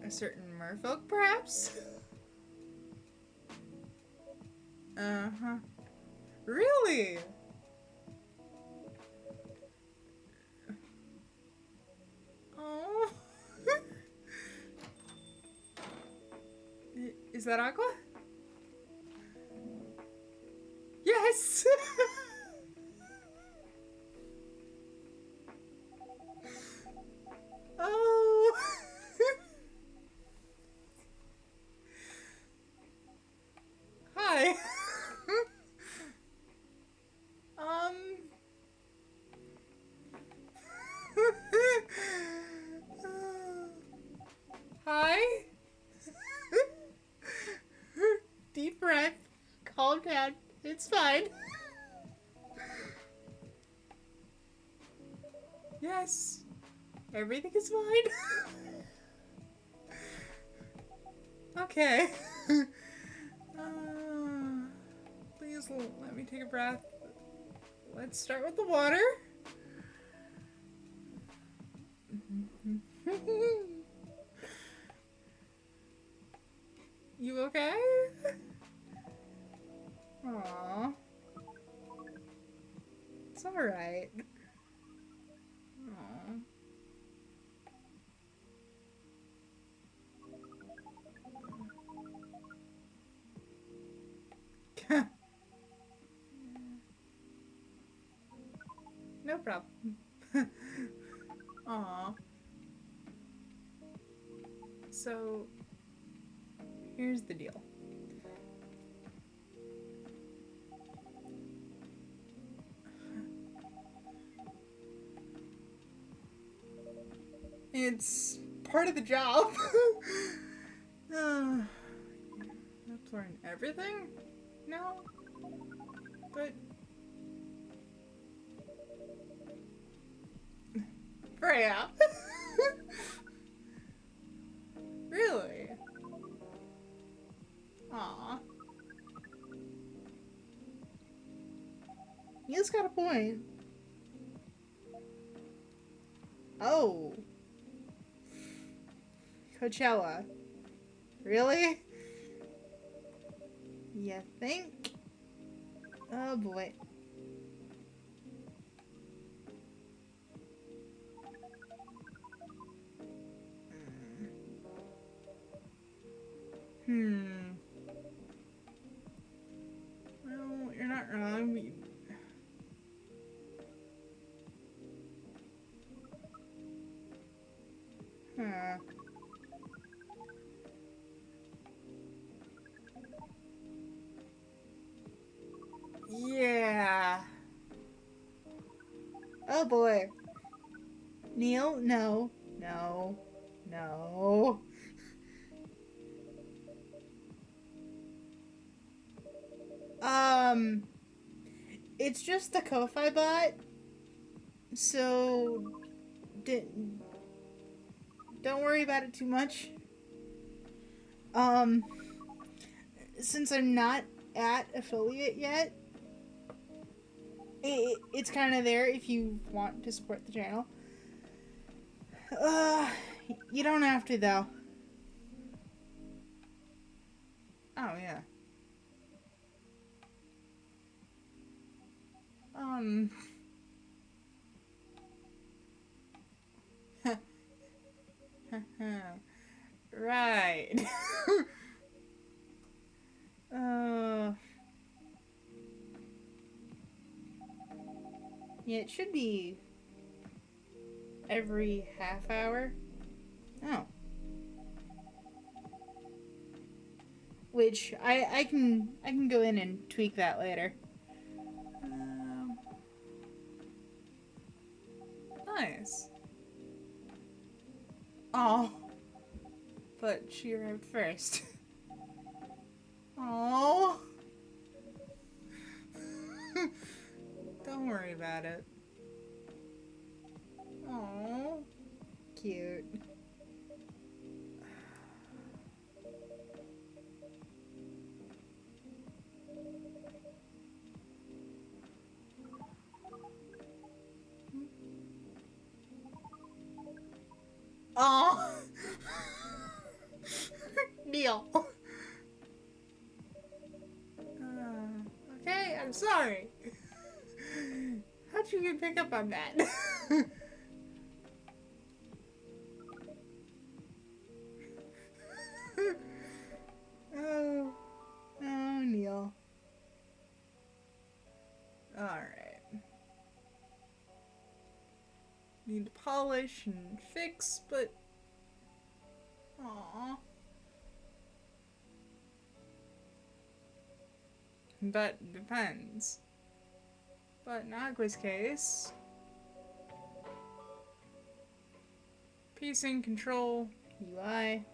A certain merfolk, perhaps? Uh-huh. Really? Oh. Is that Aqua? Yes! Oh. Hi. um. Hi. Deep breath. Calm down. It's fine. Yes. Everything is fine. Okay. Please let me take a breath. Let's start with the water. You okay? Aww. It's alright. Aww. No problem. Aw. So, here's the deal. It's part of the job. I have to learn everything? No? But... Freya! Really? Aw. He's got a point. Oh. Coachella. Really? You think? Oh boy. Well, you're not wrong. Huh. Yeah. Oh boy. Neil? No. No. No. It's just the Ko-Fi bot. So, don't worry about it too much. Um, since I'm not at affiliate yet, it's kind of there if you want to support the channel. You don't have to though. Oh yeah. Right. Yeah, it should be every half hour. Oh. Which I can go in and tweak that later. Nice. Oh. But she arrived first. Oh. Don't worry about it. Oh. Cute. Oh. Neil. I'm sorry. How'd you even pick up on that? Oh, Neil. Alright. Need to polish and fix, but... Aww. That depends. But in Aqua's case... Pacing, control, UI...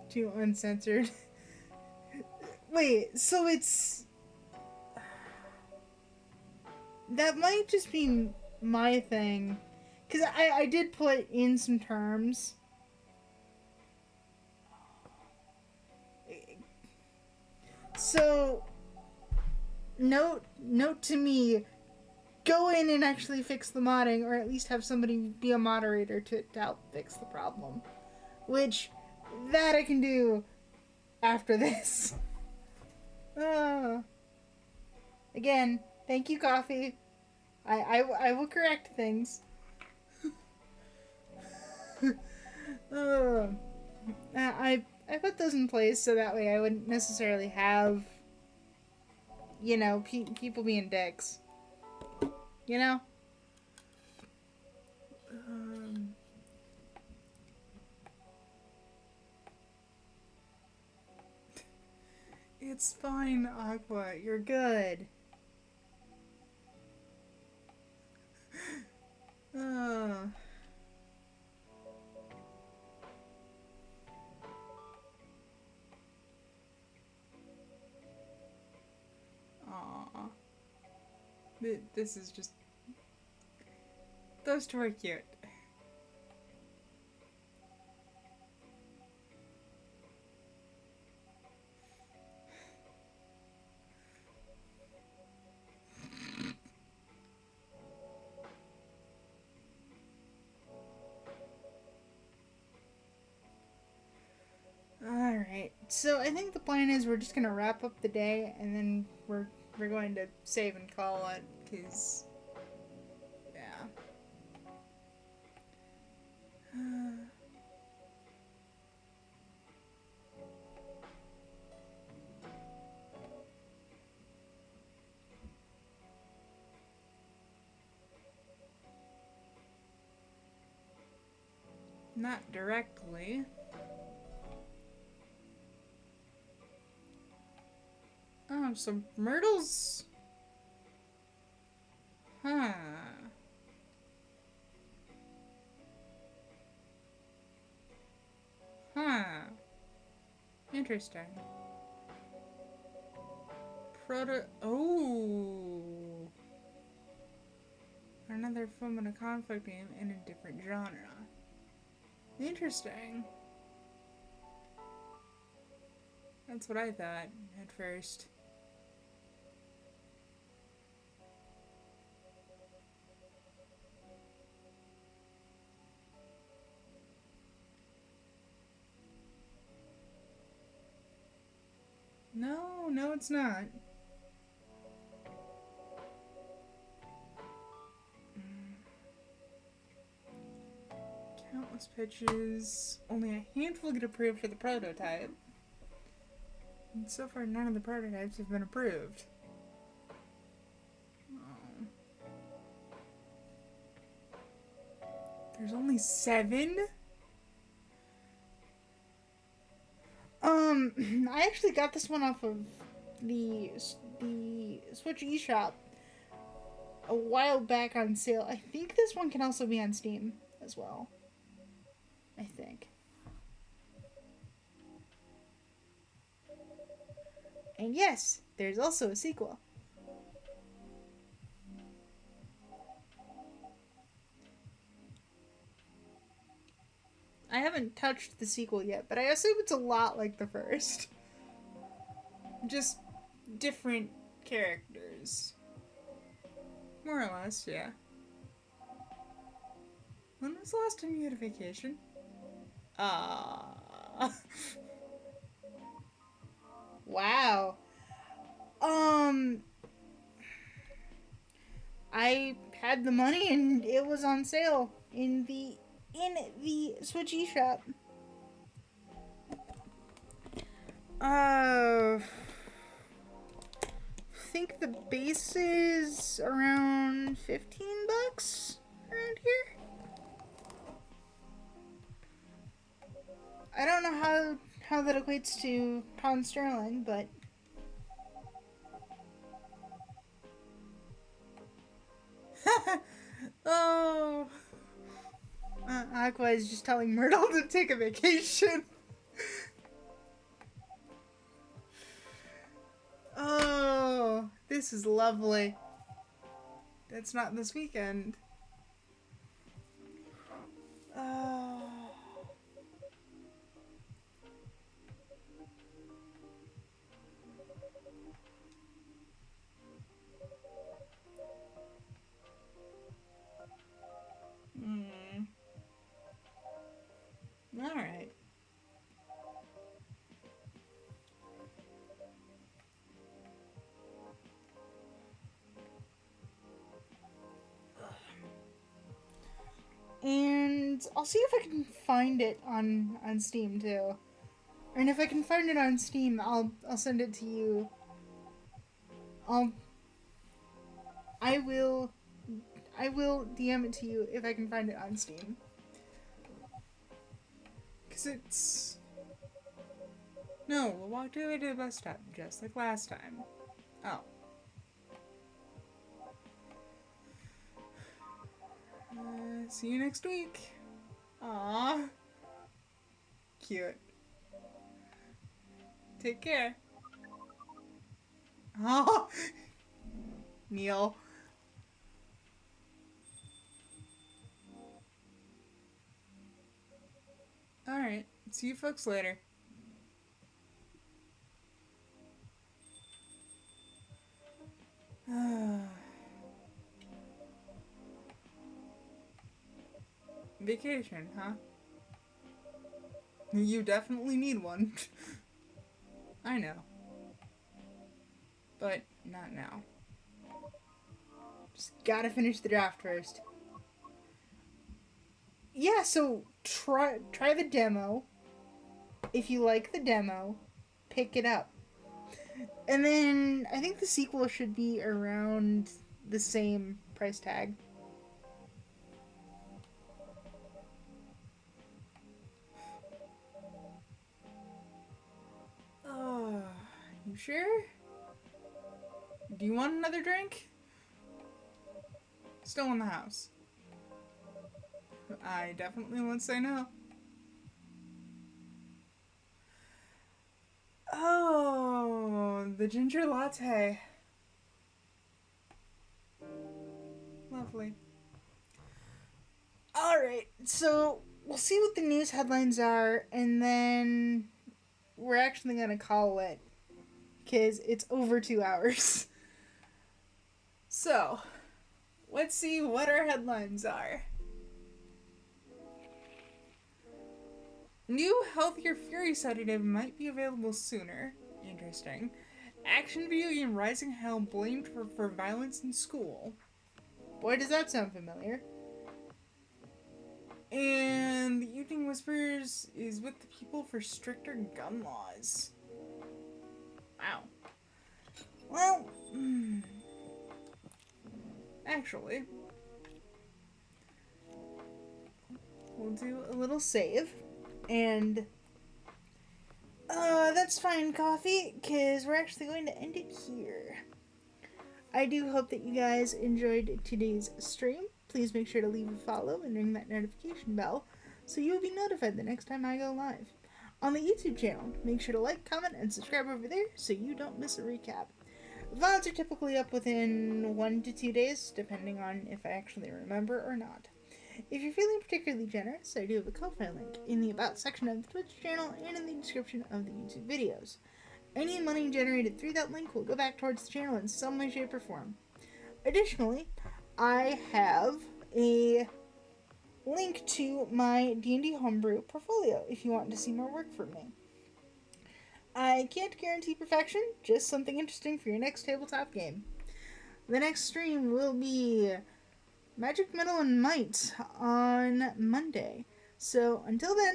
Too uncensored. Wait, so it's... That might just be my thing. Because I did put in some terms. So, note to me, go in and actually fix the modding, or at least have somebody be a moderator to help fix the problem. Which, that I can do after this. Again, thank you, Coffee. I will correct things. I put those in place so that way I wouldn't necessarily have, you know, people being dicks. You know? It's fine, Aqua. You're good. Aw. This is just... Those two are cute. Alright, so I think the plan is we're just gonna wrap up the day and then we're going to save and call it, because... Yeah. Not directly. Oh, so Myrtle's... Huh. Huh. Interesting. Oh. Another film in a conflict game in a different genre. Interesting. That's what I thought at first. No, it's not. Countless pitches. Only a handful get approved for the prototype. And so far, none of the prototypes have been approved. Oh. There's only 7? I actually got this one off of the Switch eShop a while back on sale. I think this one can also be on Steam as well. I think. And yes, there's also a sequel. I haven't touched the sequel yet, but I assume it's a lot like the first. Just different characters. More or less, yeah. When was the last time you had a vacation? Wow. I had the money and it was on sale in the Switch eShop. I think the base is around $15 around here. I don't know how that equates to pound sterling, but oh, Aqua is just telling Myrtle to take a vacation. Oh, this is lovely. That's not this weekend. Oh. All right. And I'll see if I can find it on Steam too. And if I can find it on Steam, I'll send it to you. I will DM it to you if I can find it on Steam. Cause it's no, we'll walk to the bus stop just like last time. Oh. See you next week. Aww. Cute. Take care. Oh. Neil. Alright. See you folks later. Vacation, huh? You definitely need one. I know. But not now. Just gotta finish the draft first. Yeah, so try the demo. If you like the demo, pick it up. And then I think the sequel should be around the same price tag. Oh, you sure? Do you want another drink? Still in the house. I definitely won't say no. Oh, the ginger latte. Lovely. Alright, so we'll see what the news headlines are, and then we're actually gonna call it, because it's over 2 hours. So, let's see what our headlines are. New healthier fury sedative might be available sooner. Interesting. Action video game Rising Hell blamed for violence in school. Boy, does that sound familiar. And the Evening Whispers is with the people for stricter gun laws. Wow. Well, actually, we'll do a little save. And that's fine, Coffee, because we're actually going to end it here. I do hope that you guys enjoyed today's stream. Please make sure to leave a follow and ring that notification bell so you'll be notified the next time I go live. on the YouTube channel. Make sure to like, comment, and subscribe over there so you don't miss a recap. VODs are typically up within 1 to 2 days, depending on if I actually remember or not. If you're feeling particularly generous, I do have a Ko-Fi link in the About section of the Twitch channel and in the description of the YouTube videos. Any money generated through that link will go back towards the channel in some way, shape, or form. Additionally, I have a link to my D&D homebrew portfolio if you want to see more work from me. I can't guarantee perfection, just something interesting for your next tabletop game. The next stream will be Magic, Metal, and Might on Monday. So until then,